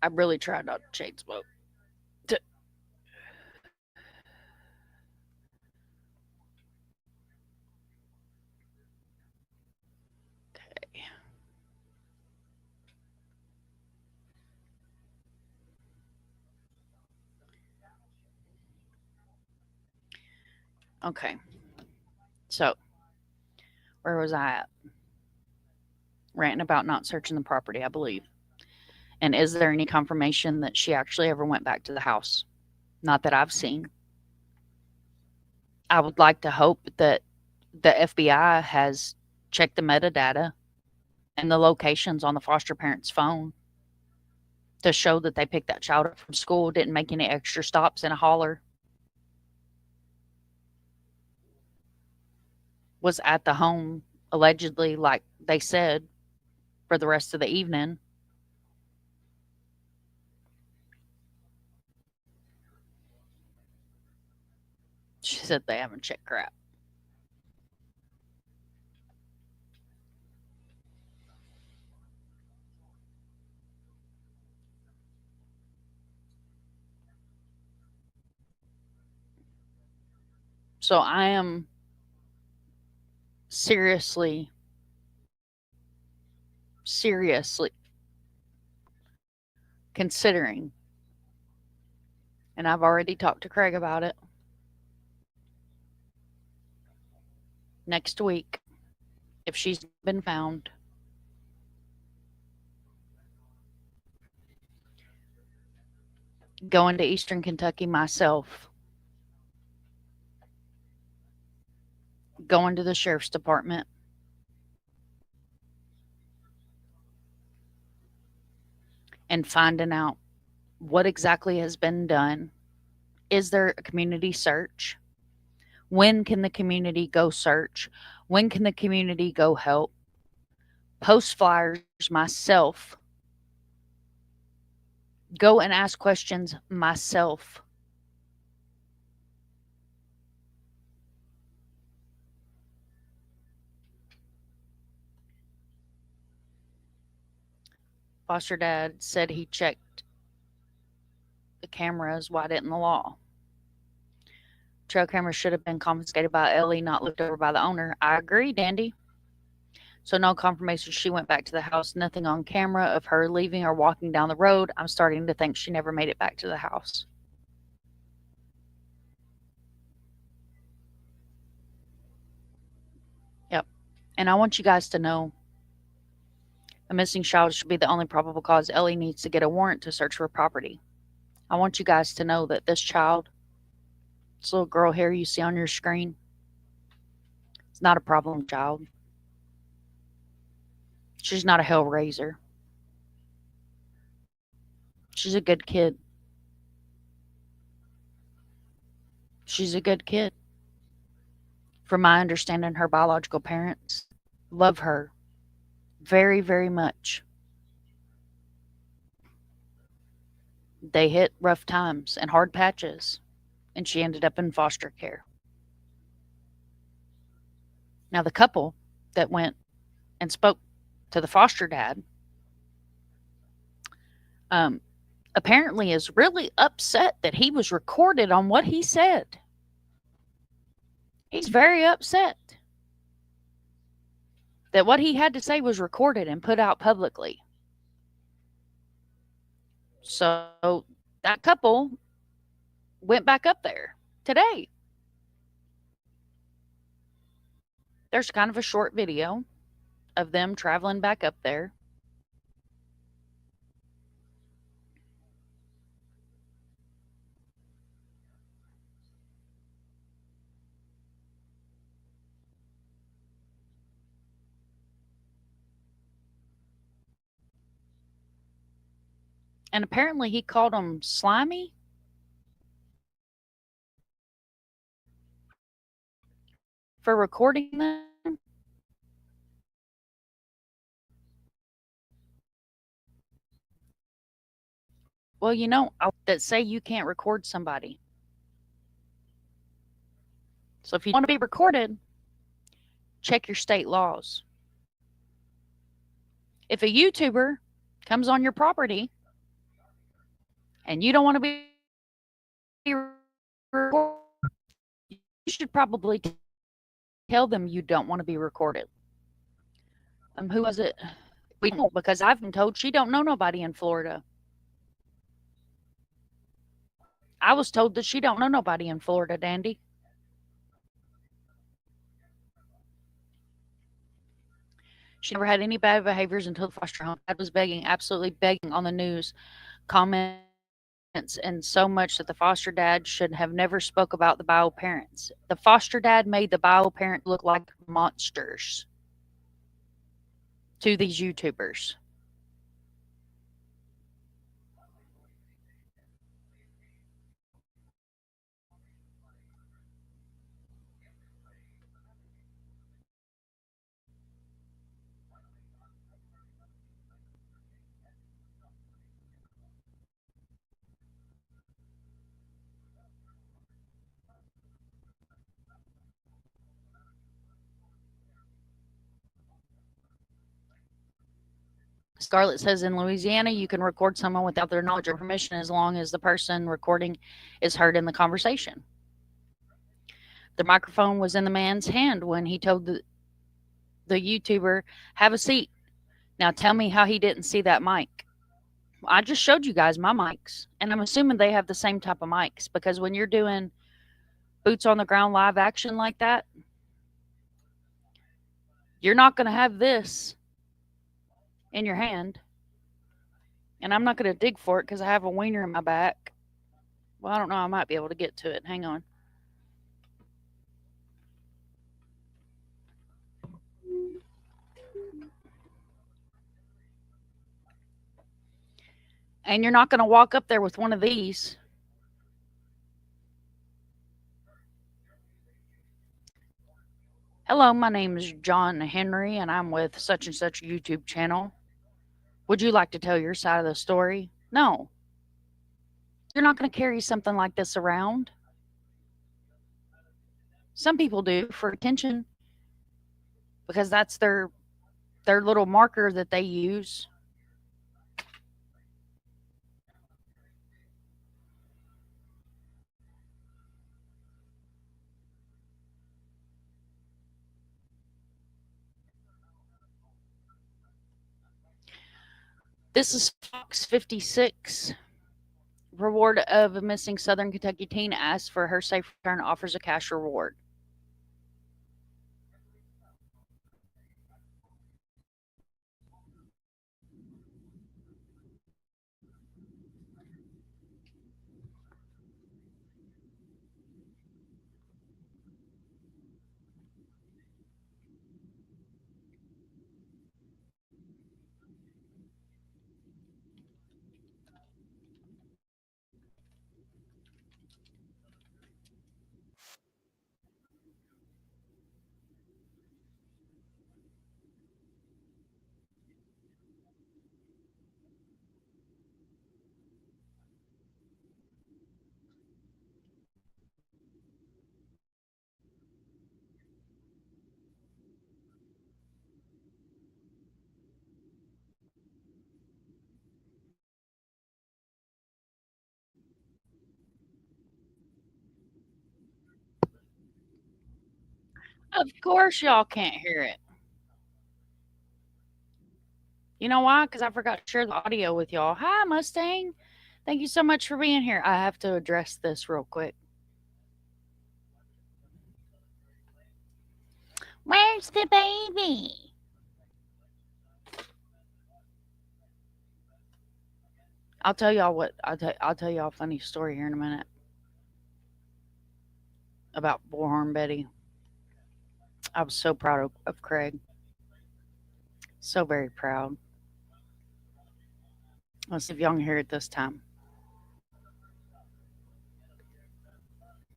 I really tried not to shade smoke. Okay. Okay. So, where was I at? Ranting about not searching the property, I believe. And is there any confirmation that she actually ever went back to the house? Not that I've seen. I would like to hope that the FBI has checked the metadata and the locations on the foster parent's phone to show that they picked that child up from school, didn't make any extra stops in a holler, was at the home, allegedly, like they said, for the rest of the evening. She said they haven't checked crap. So I am seriously considering, and I've already talked to Craig about it, next week, if she's been found, going to Eastern Kentucky myself, going to the sheriff's department, and finding out what exactly has been done. Is there a community search? When can the community go search? When can the community go help? Post flyers myself. Go and ask questions myself. Foster dad said he checked the cameras. Why didn't the law? Trail cameras should have been confiscated by Ellie, not looked over by the owner. I agree, Dandy. So no confirmation she went back to the house. Nothing on camera of her leaving or walking down the road. I'm starting to think she never made it back to the house. Yep. And I want you guys to know a missing child should be the only probable cause. Ellie needs to get a warrant to search for property. I want you guys to know that this child, this little girl here you see on your screen, is not a problem child. She's not a hell raiser. She's a good kid. She's a good kid. From my understanding, her biological parents love her very, very much. They hit rough times and hard patches, and she ended up in foster care. Now, the couple that went and spoke to the foster dad apparently is really upset that he was recorded on what he said. He's very upset. that what he had to say was recorded and put out publicly. So that couple went back up there today. There's kind of a short video of them traveling back up there. And apparently he called them slimy for recording them. Well, that say you can't record somebody. So if you want to be recorded, check your state laws. If a YouTuber comes on your property and you don't want to be recorded, you should probably tell them you don't want to be recorded. Who was it? We don't, because I've been told she don't know nobody in Florida. I was told that she don't know nobody in Florida, Dandy. She never had any bad behaviors until the foster home. Dad was begging, absolutely begging on the news, comments, and so much that the foster dad should have never spoke about the bio parents. The foster dad made the bio parent look like monsters to these YouTubers. Scarlett says in Louisiana, you can record someone without their knowledge or permission as long as the person recording is heard in the conversation. The microphone was in the man's hand when he told the YouTuber, have a seat. Now tell me how he didn't see that mic. I just showed you guys my mics, and I'm assuming they have the same type of mics because when you're doing boots on the ground live action like that, you're not going to have this in your hand. And I'm not going to dig for it because I have a wiener in my back. Well, I don't know. I might be able to get to it. Hang on. And you're not going to walk up there with one of these. Hello, my name is John Henry, and I'm with such and such YouTube channel. Would you like to tell your side of the story? No. You're not going to carry something like this around. Some people do for attention because that's their little marker that they use. This is Fox 56. Reward of a missing Southern Kentucky teen asks for her safe return, offers a cash reward. Of course, y'all can't hear it. You know why? Because I forgot to share the audio with y'all. Hi, Mustang. Thank you so much for being here. I have to address this real quick. Where's the baby? I'll tell y'all what. I'll tell y'all a funny story here in a minute about Bullhorn Betty. I was so proud of Craig. So very proud. Let's see if y'all can hear it this time.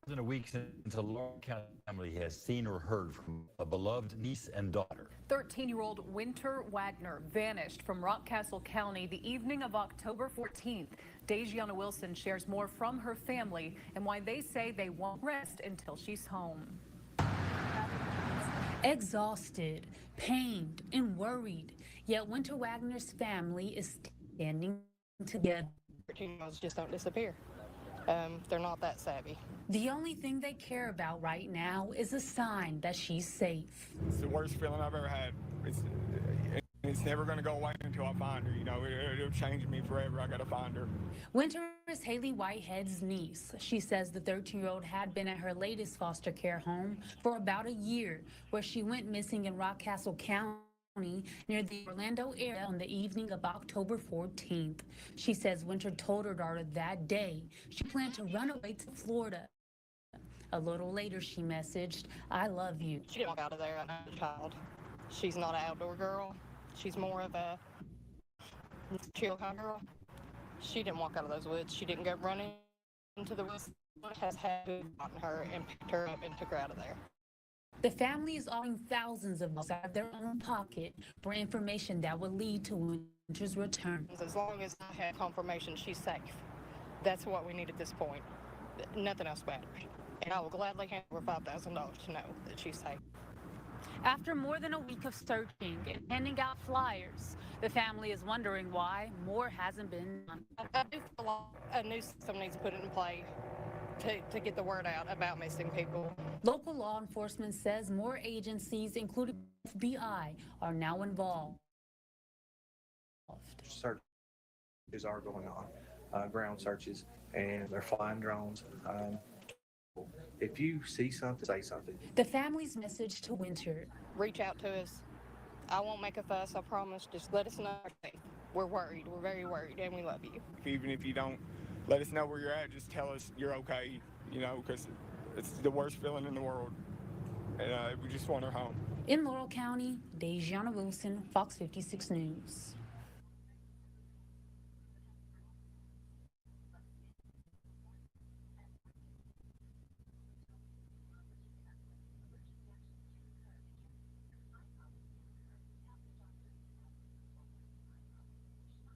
In a week since a Laurel County family has seen or heard from a beloved niece and daughter. 13-year-old Wynter Wagoner vanished from Rockcastle County the evening of October 14th. Dejiana Wilson shares more from her family and why they say they won't rest until she's home. Exhausted, pained, and worried, yet Wynter Wagoner's family is standing together. 13-year-olds just don't disappear. They're not that savvy. The only thing they care about right now is a sign that she's safe. It's the worst feeling I've ever had. It's never going to go away until I find her. You know, it'll change me forever. I got to find her. Wynter is Haley Whitehead's niece. She says the 13-year-old had been at her latest foster care home for about a year, where she went missing in Rockcastle County near the Orlando area on the evening of October 14th. She says Wynter told her daughter that day she planned to run away to Florida. A little later, she messaged, "I love you." She didn't walk out of there as a child. She's not an outdoor girl. She's more of a chill kind of girl. She didn't walk out of those woods. She didn't go running into the woods. Has had to have gotten her and picked her up and took her out of there. The family is offering thousands of dollars out of their own pocket for information that would lead to Wynter's return. As long as I had confirmation she's safe, that's what we need at this point. Nothing else matters. And I will gladly hand over $5,000 to know that she's safe. After more than a week of searching and handing out flyers, the family is wondering why more hasn't been done. I do feel like a new system needs put in play to get the word out about missing people. Local law enforcement says more agencies, including FBI, are now involved. Searches are going on, ground searches, and they're flying drones. If you see something, say something. The family's message to Wynter: reach out to us. I won't make a fuss, I promise. Just let us know you're safe. We're worried. We're very worried, and we love you. Even if you don't let us know where you're at, just tell us you're okay, you know, because it's the worst feeling in the world. And we just want her home. In Laurel County, Dejiana Wilson, Fox 56 News.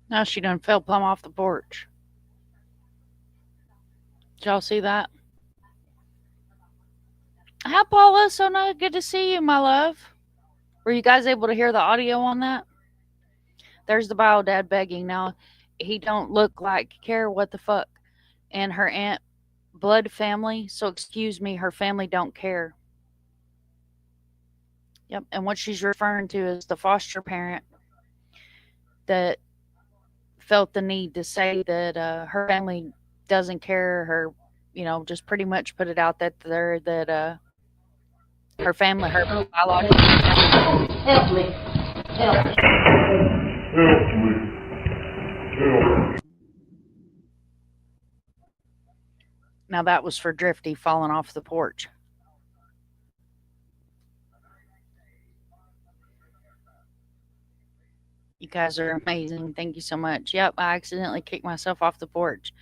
Now she done fell plumb off the porch. Did y'all see that? Hi, Paula. So good to see you, my love. Were you guys able to hear the audio on that? There's the bio dad begging. Now, he don't look like care what the fuck. And her aunt, blood family. So excuse me, her family don't care. Yep. And what she's referring to is the foster parent that felt the need to say that her family doesn't care. Her, just pretty much put it out that her family, her biological family. Help me. Help me. Now that was for Drifty falling off the porch. You guys are amazing. Thank you so much. Yep, I accidentally kicked myself off the porch.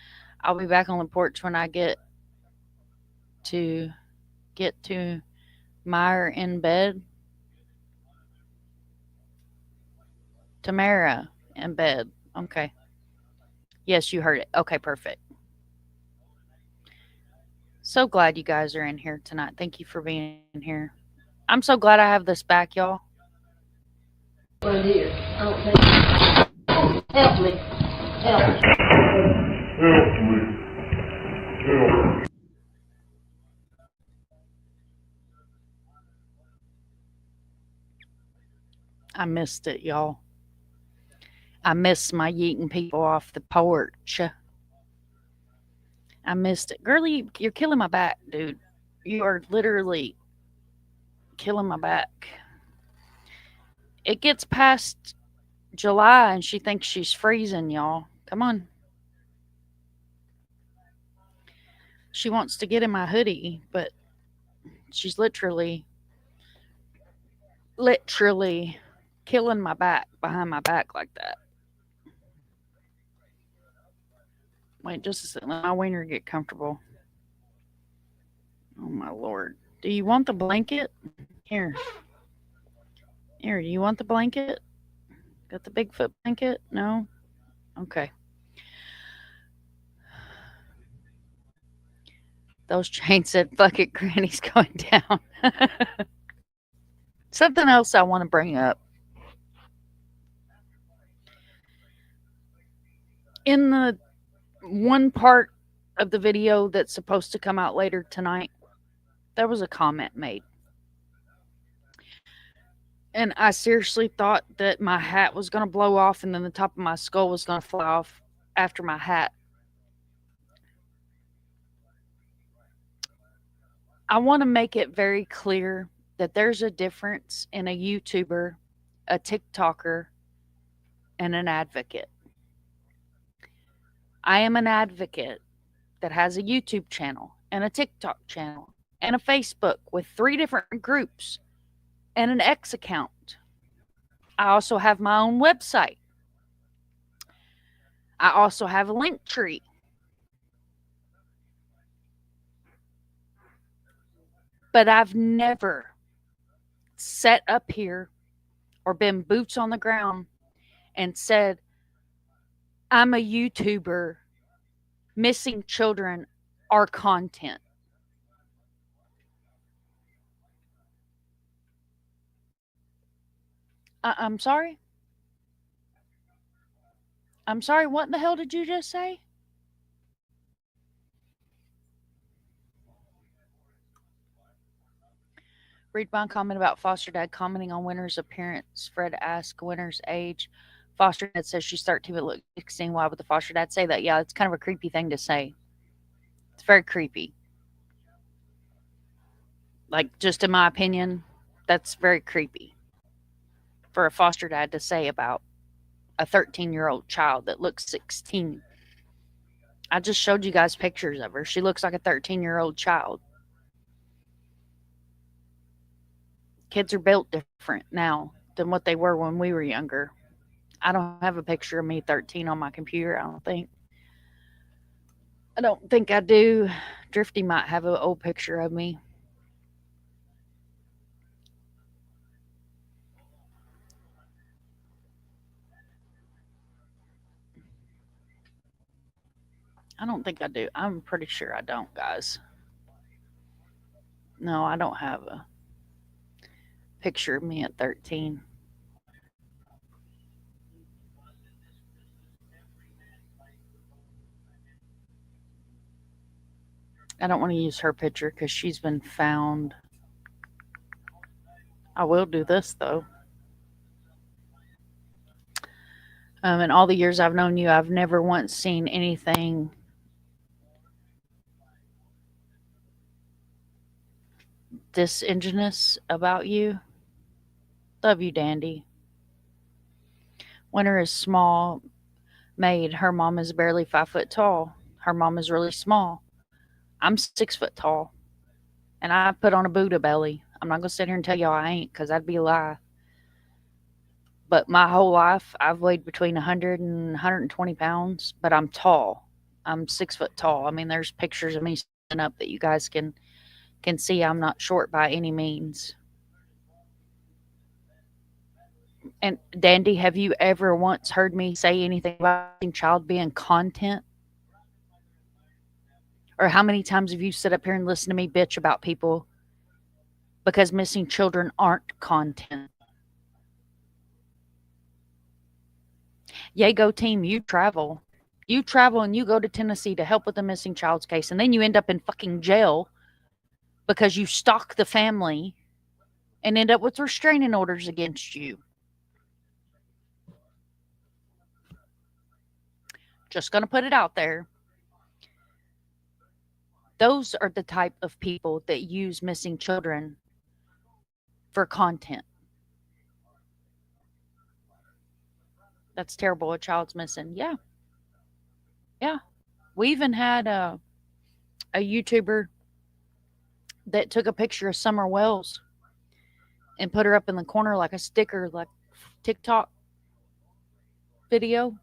I'll be back on the porch when I get to Meyer in bed. Tamara in bed. Okay. Yes, you heard it. Okay, perfect. So glad you guys are in here tonight. Thank you for being here. I'm so glad I have this back, y'all. Right here. I don't think. Help me. Help me. Help me. Help me. I missed it, y'all. I miss my yeeting people off the porch. I missed it. Girlie, you're killing my back, dude. You are literally killing my back. It gets past July and she thinks she's freezing, y'all. Come on. She wants to get in my hoodie, but she's literally killing my back behind my back like that. Wait, just a second. Let my wiener get comfortable. Oh my lord. Do you want the blanket? Here. Here, do you want the blanket? Got the Bigfoot blanket? No? Okay. Those chains said, fuck it, Granny's going down. Something else I want to bring up. In the one part of the video that's supposed to come out later tonight, there was a comment made. And I seriously thought that my hat was going to blow off and then the top of my skull was going to fly off after my hat. I want to make it very clear that there's a difference in a YouTuber, a TikToker, and an advocate. I am an advocate that has a YouTube channel and a TikTok channel and a Facebook with 3 different groups and an X account. I also have my own website. I also have a link tree. But I've never sat up here or been boots on the ground and said, I'm a YouTuber, missing children are content. I'm sorry? I'm sorry, what the hell did you just say? Read my comment about foster dad commenting on Wynter's appearance. Fred asked Wynter's age. Foster dad says she's 13 but looks 16. Why would the foster dad say that? Yeah, it's kind of a creepy thing to say. It's very creepy. Like, just in my opinion, that's very creepy for a foster dad to say about a 13-year-old child that looks 16. I just showed you guys pictures of her. She looks like a 13-year-old child. Kids are built different now than what they were when we were younger. I don't have a picture of me 13 on my computer, I don't think. I don't think I do. Drifty might have an old picture of me. I don't think I do. I'm pretty sure I don't, guys. No, I don't have a picture of me at 13. I don't want to use her picture because she's been found. I will do this, though. In all the years I've known you, I've never once seen anything disingenuous about you. Love you, Dandy. Wynter is small made. Her mom is barely 5 foot tall. Her mom is really small. I'm 6 foot tall. And I put on a Buddha belly. I'm not going to sit here and tell y'all I ain't because that'd be a lie. But my whole life, I've weighed between 100 and 120 pounds. But I'm tall. I'm 6 foot tall. I mean, there's pictures of me standing up that you guys can see. I'm not short by any means. And Dandy, have you ever once heard me say anything about child being content? Or how many times have you sit up here and listened to me bitch about people because missing children aren't content? Yay, go team, you travel. You travel and you go to Tennessee to help with the missing child's case, and then you end up in fucking jail because you stalk the family and end up with restraining orders against you. Just going to put it out there. Those are the type of people that use missing children for content. That's terrible. A child's missing. Yeah. Yeah. We even had a YouTuber that took a picture of Summer Wells and put her up in the corner like a sticker, like TikTok video,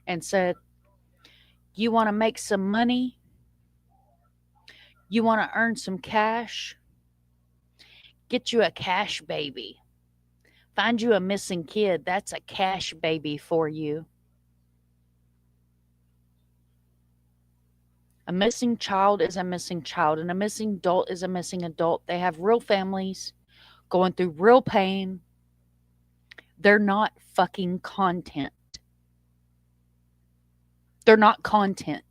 and said, "You want to make some money? You want to earn some cash? Get you a cash baby. Find you a missing kid. That's a cash baby for you." A missing child is a missing child, and a missing adult is a missing adult. They have real families going through real pain. They're not fucking content. They're not content.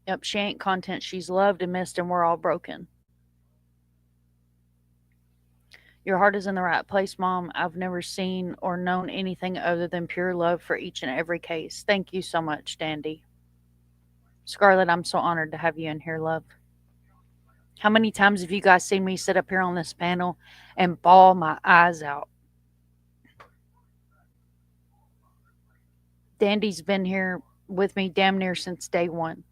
Yep, she ain't content. She's loved and missed, and we're all broken. Your heart is in the right place, Mom. I've never seen or known anything other than pure love for each and every case. Thank you so much, Dandy. Scarlett, I'm so honored to have you in here, love. How many times have you guys seen me sit up here on this panel and bawl my eyes out? Dandy's been here with me damn near since day one.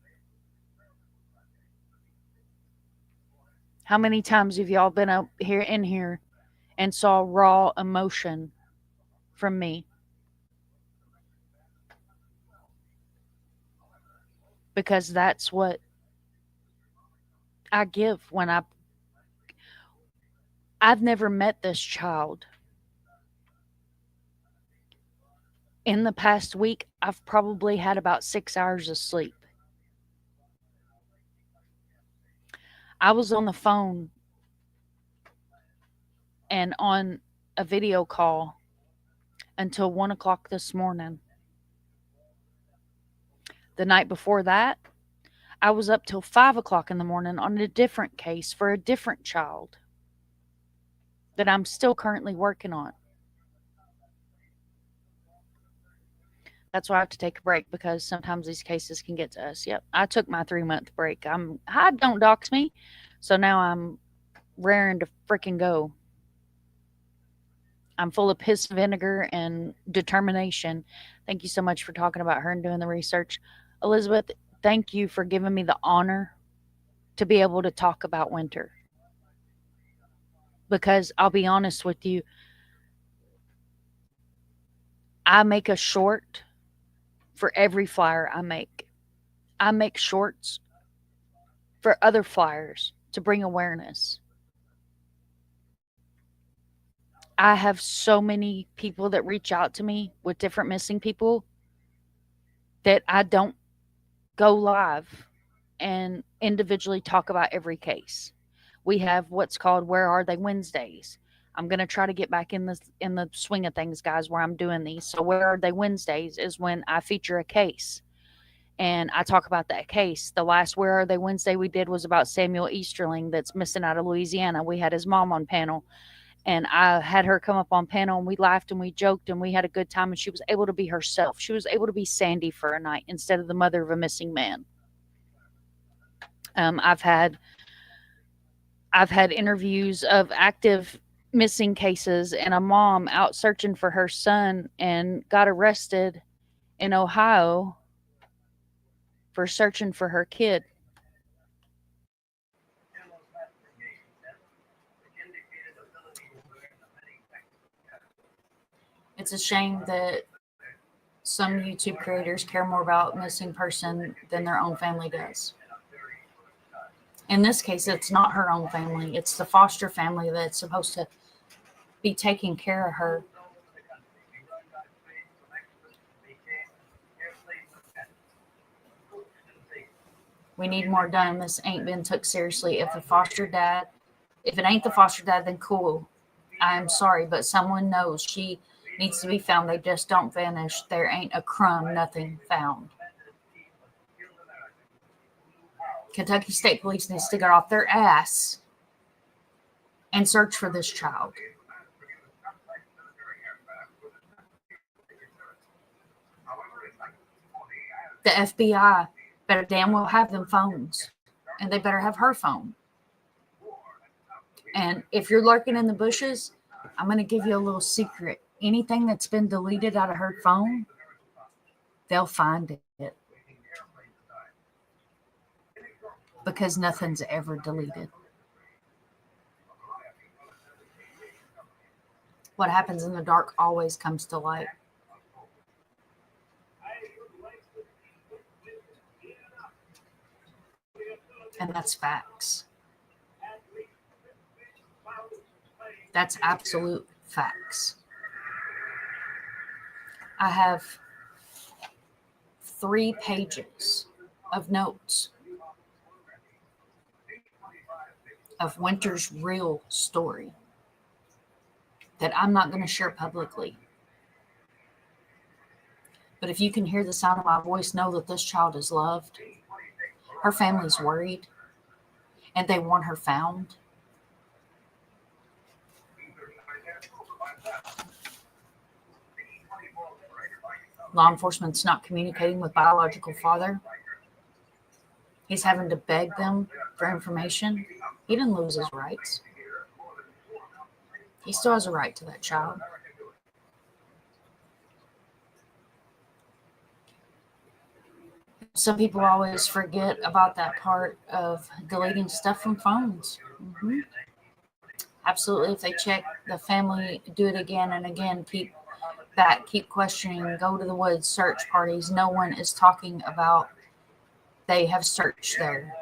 How many times have y'all been up here in here and saw raw emotion from me? Because that's what I give when I've never met this child. In the past week, I've probably had about 6 hours of sleep. I was on the phone and on a video call until 1 o'clock this morning. The night before that, I was up till 5 o'clock in the morning on a different case for a different child that I'm still currently working on. That's why I have to take a break, because sometimes these cases can get to us. Yep, I took my 3-month break. Don't dox me. So now I'm raring to freaking go. I'm full of piss vinegar and determination. Thank you so much for talking about her and doing the research. Elizabeth, thank you for giving me the honor to be able to talk about Wynter. Because I'll be honest with you, I make a short for every flyer I make. I make shorts for other flyers to bring awareness. I have so many people that reach out to me with different missing people that I don't go live and individually talk about every case. We have what's called Where Are They Wednesdays. I'm going to try to get back in the swing of things, guys, where I'm doing these. So Where Are They Wednesdays is when I feature a case and I talk about that case. The last Where Are They Wednesday we did was about Samuel Easterling that's missing out of Louisiana. We had his mom on panel, and I had her come up on panel, and we laughed and we joked and we had a good time, and she was able to be herself. She was able to be Sandy for a night instead of the mother of a missing man. I've had interviews of active missing cases and a mom out searching for her son and got arrested in Ohio for searching for her kid. It's a shame that some YouTube creators care more about missing person than their own family does. In this case, it's not her own family. It's the foster family that's supposed to be taking care of her. We need more done. This ain't been took seriously. If it ain't the foster dad, then cool. I'm sorry, but someone knows she needs to be found. They just don't vanish. There ain't a crumb, nothing found. Kentucky State Police needs to get off their ass and search for this child. The FBI better damn well have them phones, and they better have her phone. And if you're lurking in the bushes, I'm going to give you a little secret. Anything that's been deleted out of her phone, they'll find it. Because nothing's ever deleted. What happens in the dark always comes to light. And that's facts. That's absolute facts. I have 3 pages of notes of Wynter's real story that I'm not going to share publicly. But if you can hear the sound of my voice, know that this child is loved. Her family's worried, and they want her found. Law enforcement's not communicating with biological father. He's having to beg them for information. He didn't lose his rights. He still has a right to that child. Some people always forget about that part of deleting stuff from phones. Absolutely. If they check the family, do it again and again, keep questioning, go to the woods, search parties. No one is talking about they have searched there.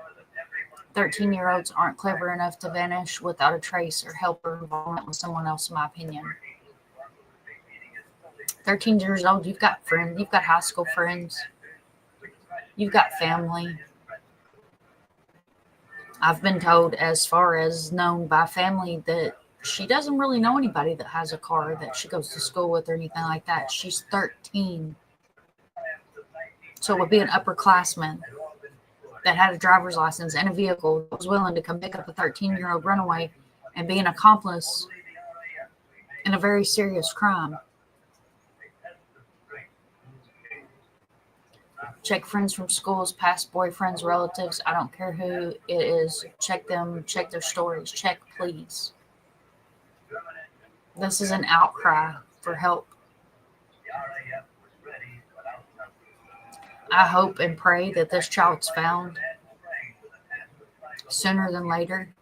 13-year-olds aren't clever enough to vanish without a trace or help or involvement with someone else, in my opinion. 13 years old, you've got friends, you've got high school friends, you've got family. I've been told, as far as known by family, that she doesn't really know anybody that has a car that she goes to school with or anything like that. She's 13. So it would be an upperclassman that had a driver's license and a vehicle that was willing to come pick up a 13-year-old runaway and be an accomplice in a very serious crime. Check friends from schools, past boyfriends, relatives. I don't care who it is. Check them, check their stories. Check, please. This is an outcry for help. I hope and pray that this child's found sooner than later.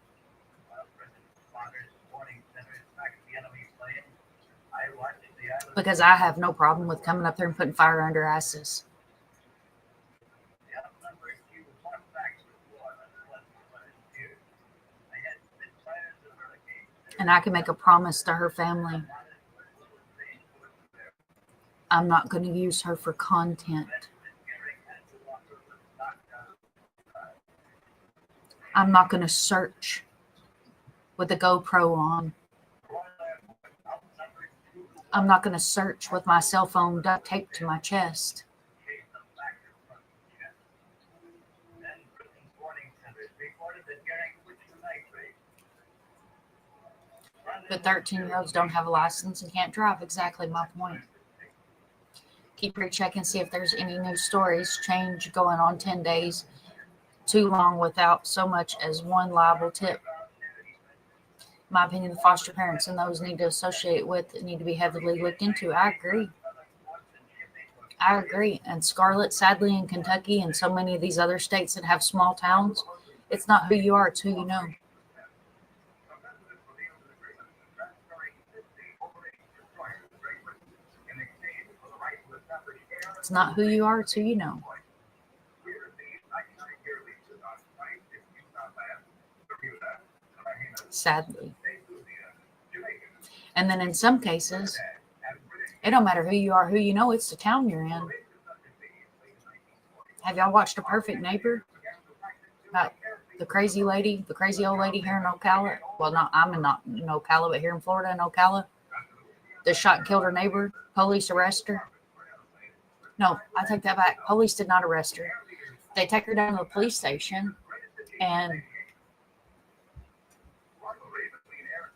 Because I have no problem with coming up there and putting fire under asses. And I can make a promise to her family. I'm not going to use her for content. I'm not going to search with a GoPro on. I'm not going to search with my cell phone duct taped to my chest. But 13-year-olds don't have a license and can't drive. Exactly my point. Keep your check and see if there's any new stories. Change going on 10 days. Too long without so much as one liable tip. In my opinion, the foster parents and those need to associate with need to be heavily looked into. I agree. And Scarlett, sadly, in Kentucky and so many of these other states that have small towns, it's not who you are, it's who you know. It's not who you are, it's who you know. Sadly. And then in some cases, it don't matter who you are, who you know, it's the town you're in. Have y'all watched A Perfect Neighbor? About the crazy old lady here in Ocala. Well, I'm not in Ocala, but here in Florida in Ocala. That shot and killed her neighbor. Police arrest her. No, I take that back. Police did not arrest her. They take her down to the police station and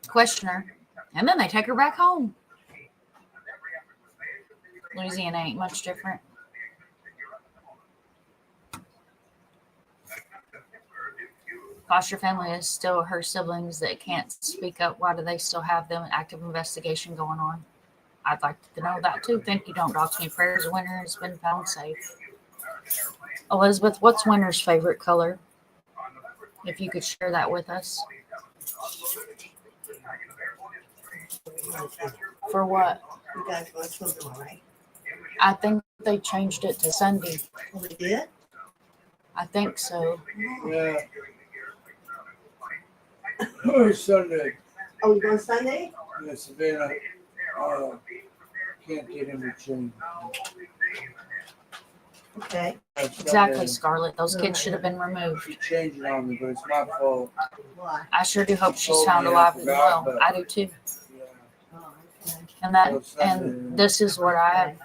question her, and then they take her back home. Louisiana ain't much different. Foster family is still her siblings that can't speak up. Why do they still have them? An active investigation going on. I'd like to know that too. Thank you. Don't dox me. Prayers. Wynter has been found safe. Elizabeth, what's Wynter's favorite color? If you could share that with us. For what? You guys want something, right? I think they changed it to Sunday. Oh, they did? I think so. Yeah. It's Sunday. Oh, you going Sunday? Yeah, Savannah. Can't get him to change. Okay. Exactly, Scarlett. Those kids should have been removed. She changed it on me, but it's my fault. Why? I sure do hope she's found alive and well. I do too. Oh, okay. And this is what I have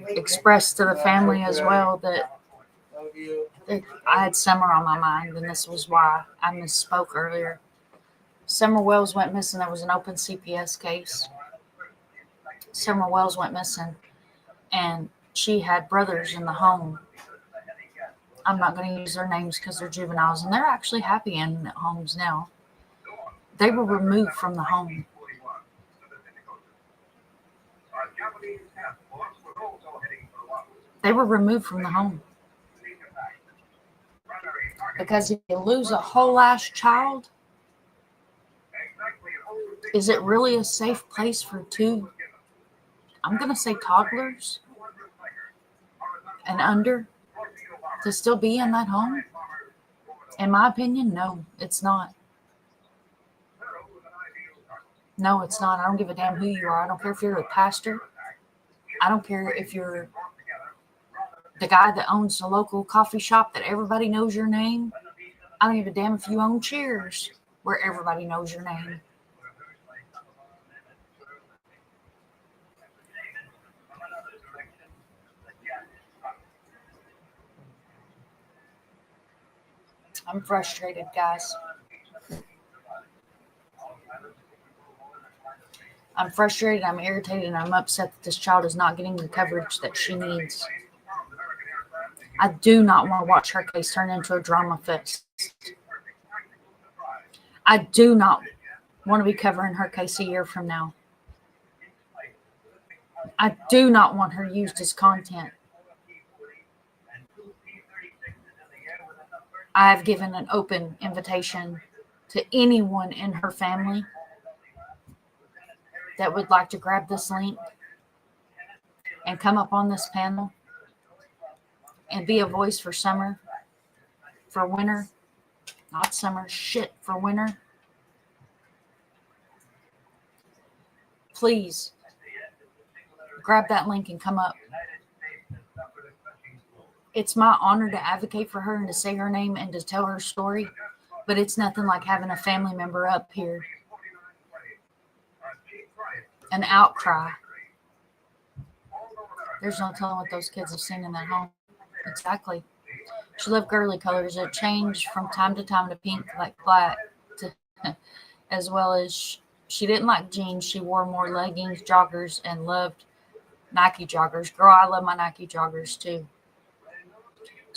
expressed to the family as well, that I had Summer on my mind, and this was why I misspoke earlier. Summer Wells went missing. There was an open CPS case. Summer Wells went missing, and she had brothers in the home. I'm not going to use their names because they're juveniles, and they're actually happy in homes now. They were removed from the home. They were removed from the home. Because if you lose a whole ass child, is it really a safe place for two, I'm going to say toddlers and under, to still be in that home? In my opinion, no, it's not. No, it's not. I don't give a damn who you are. I don't care if you're a pastor. I don't care if you're the guy that owns the local coffee shop that everybody knows your name. I don't give a damn if you own Cheers where everybody knows your name. I'm frustrated, guys. I'm frustrated, I'm irritated, and I'm upset that this child is not getting the coverage that she needs. I do not want to watch her case turn into a drama fest. I do not want to be covering her case a year from now. I do not want her used as content. I have given an open invitation to anyone in her family that would like to grab this link and come up on this panel and be a voice for Summer, for Wynter, not Summer, shit, for Wynter. Please grab that link and come up. It's my honor to advocate for her and to say her name and to tell her story, but it's nothing like having a family member up here. An outcry. There's no telling what those kids have seen in that home. Exactly. She loved girly colors that changed from time to time to pink, like black, to, as well as she didn't like jeans. She wore more leggings, joggers, and loved Nike joggers. Girl, I love my Nike joggers too.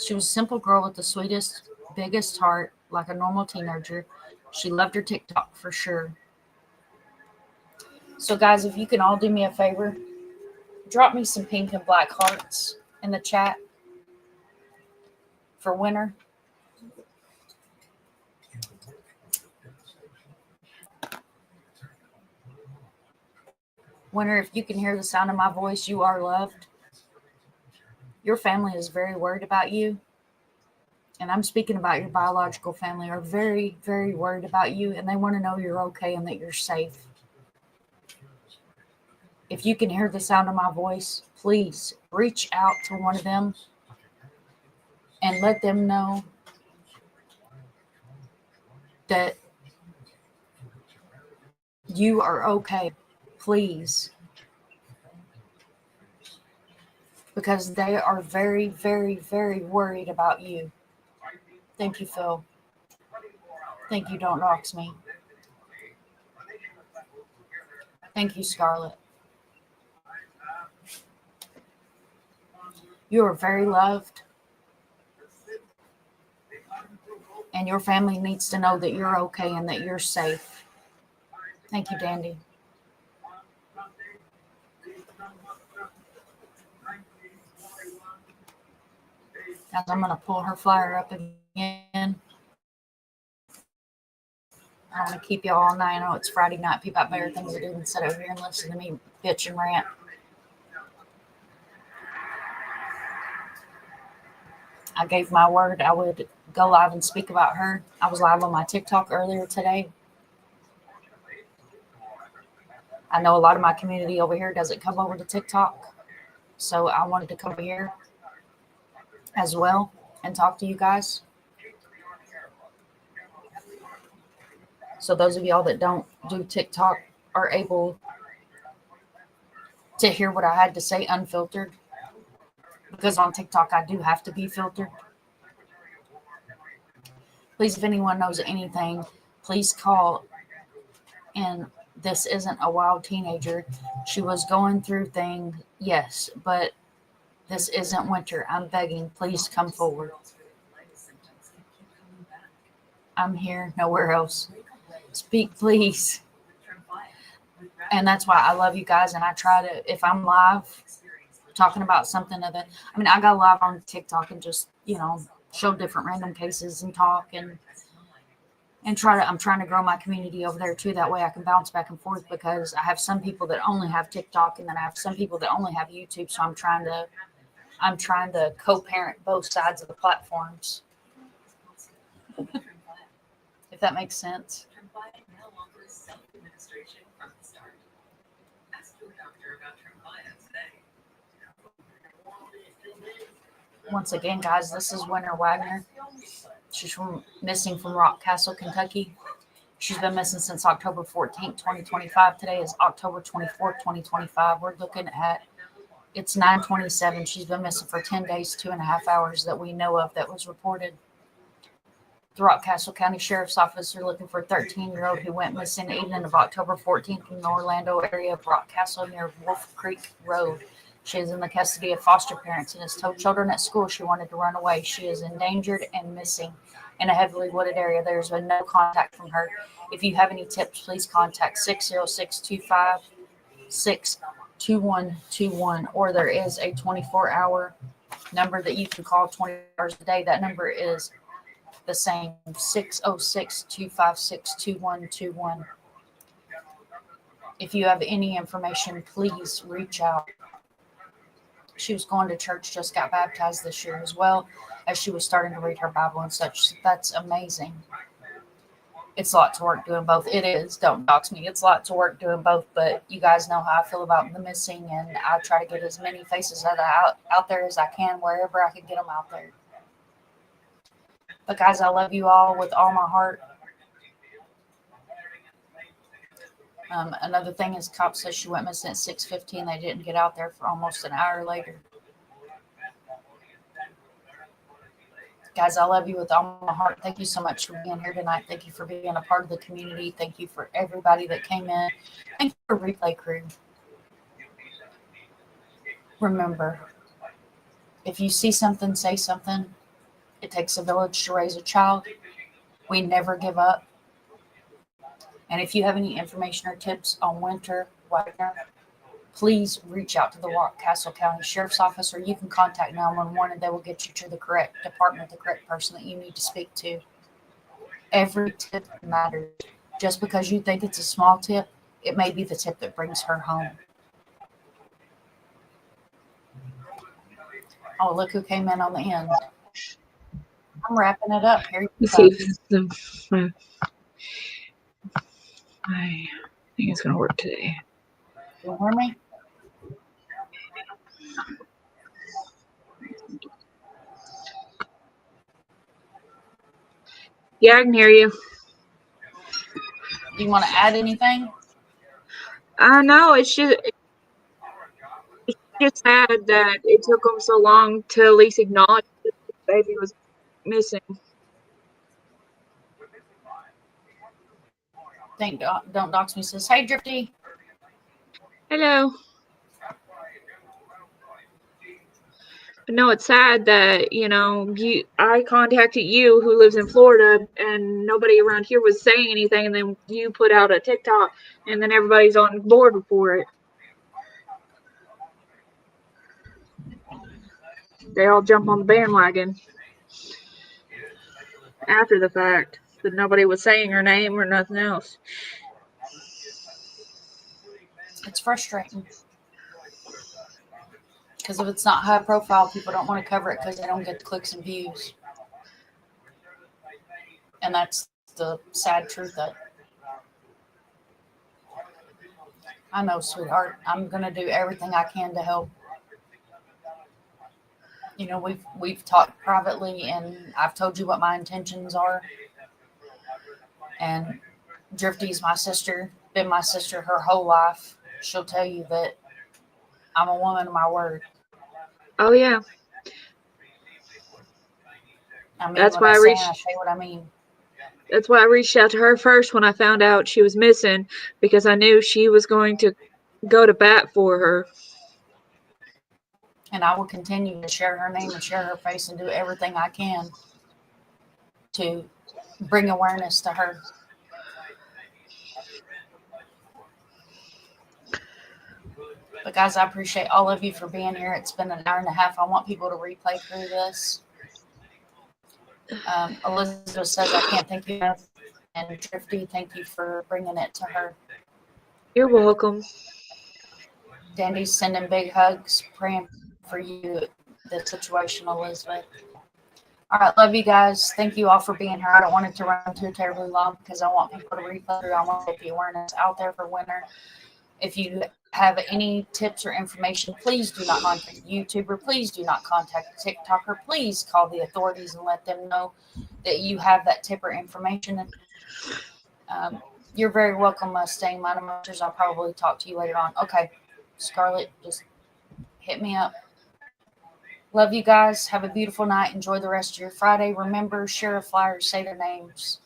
She was a simple girl with the sweetest, biggest heart, like a normal teenager. She loved her TikTok for sure. So guys, if you can all do me a favor, drop me some pink and black hearts in the chat for Wynter. Wynter, if you can hear the sound of my voice, you are loved. Your family is very worried about you. And I'm speaking about your biological family, are very, very worried about you, and they want to know you're okay and that you're safe. If you can hear the sound of my voice, please reach out to one of them and let them know that you are okay, please. Because they are very, very, very worried about you. Thank you, Phil. Thank you, Don't Dox Me. Thank you, Scarlett. You are very loved. And your family needs to know that you're okay and that you're safe. Thank you, Dandy. Guys, I'm going to pull her flyer up again. I don't want to keep y'all all night. I know it's Friday night. People have better things to do than sit over here and listen to me bitch and rant. I gave my word I would go live and speak about her. I was live on my TikTok earlier today. I know a lot of my community over here doesn't come over to TikTok. So I wanted to come over here as well and talk to you guys. So those of y'all that don't do TikTok are able to hear what I had to say unfiltered. Because on TikTok, I do have to be filtered. Please, if anyone knows anything, please call. And this isn't a wild teenager. She was going through things, yes, but this isn't Wynter. I'm begging, please come forward. I'm here, nowhere else. Speak, please. And that's why I love you guys. And I try to, if I'm live talking about something of it, I mean, I go live on TikTok and just, show different random cases and talk and I'm trying to grow my community over there too. That way I can bounce back and forth, because I have some people that only have TikTok and then I have some people that only have YouTube. So I'm trying to co-parent both sides of the platforms. If that makes sense. Once again, guys, this is Wynter Wagoner. She's missing from Rock Castle, Kentucky. She's been missing since October 14th, 2025. Today is October 24th, 2025. We're looking at, it's 9:27. She's been missing for 10 days, 2.5 hours that we know of that was reported. The Rock Castle County Sheriff's Office are looking for a 13-year-old who went missing the evening of October 14th in the Orlando area of Rock Castle near Wolf Creek Road. She is in the custody of foster parents and has told children at school she wanted to run away. She is endangered and missing in a heavily wooded area. There's been no contact from her. If you have any tips, please contact 606-256-2121, or there is a 24-hour number that you can call 20 hours a day. That number is the same, 606-256-2121. If you have any information, please reach out. She was going to church, just got baptized this year as well, as she was starting to read her Bible and such. That's amazing. It's a lot to work doing both. It is. Don't dox me. It's a lot to work doing both, but you guys know how I feel about the missing, and I try to get as many faces out there as I can, wherever I can get them out there. But guys, I love you all with all my heart. Another thing is, cops says she went missing at 6:15. They didn't get out there for almost an hour later. Guys, I love you with all my heart. Thank you so much for being here tonight. Thank you for being a part of the community. Thank you for everybody that came in. Thank you for replay crew. Remember, if you see something, say something. It takes a village to raise a child. We never give up. And if you have any information or tips on Wynter Wagoner, please reach out to the Rock Castle County Sheriff's Office, or you can contact 911 and they will get you to the correct department, the correct person that you need to speak to. Every tip matters. Just because you think it's a small tip, it may be the tip that brings her home. Oh, look who came in on the end. I'm wrapping it up. Here you go. I think it's going to work today. You hear me? Yeah, I can hear you. You want to add anything? No, it's just sad that it took them so long to at least acknowledge that the baby was missing. Don't dox me. Says, hey, Drifty. Hello. No, it's sad that, I contacted you who lives in Florida and nobody around here was saying anything, and then you put out a TikTok and then everybody's on board for it. They all jump on the bandwagon after the fact, but nobody was saying her name or nothing else. It's frustrating. Because if it's not high profile, people don't want to cover it because they don't get the clicks and views. And that's the sad truth of it. I know, sweetheart. I'm going to do everything I can to help. We've talked privately, and I've told you what my intentions are. And Drifty's my sister, been my sister her whole life. She'll tell you that I'm a woman of my word. Oh, yeah. I mean, That's what why I I say, reached. and I say what I mean. That's why I reached out to her first when I found out she was missing, because I knew she was going to go to bat for her. And I will continue to share her name and share her face and do everything I can to bring awareness to her. But guys, I appreciate all of you for being here. It's been an hour and a half. I want people to replay through this. Elizabeth says, I can't thank you enough. And Drifty, thank you for bringing it to her. You're welcome. Dandy's sending big hugs, praying for you, the situation, Elizabeth. All right, love you guys. Thank you all for being here. I don't want it to run too terribly long because I want people to replay through. I want to get the awareness out there for Wynter. If you have any tips or information, please do not contact the YouTuber. Please do not contact the TikToker. Please call the authorities and let them know that you have that tip or information. You're very welcome, Mustang. My emotions. I'll probably talk to you later on. Okay, Scarlett, just hit me up. Love you guys. Have a beautiful night. Enjoy the rest of your Friday. Remember, share a flyer, say their names.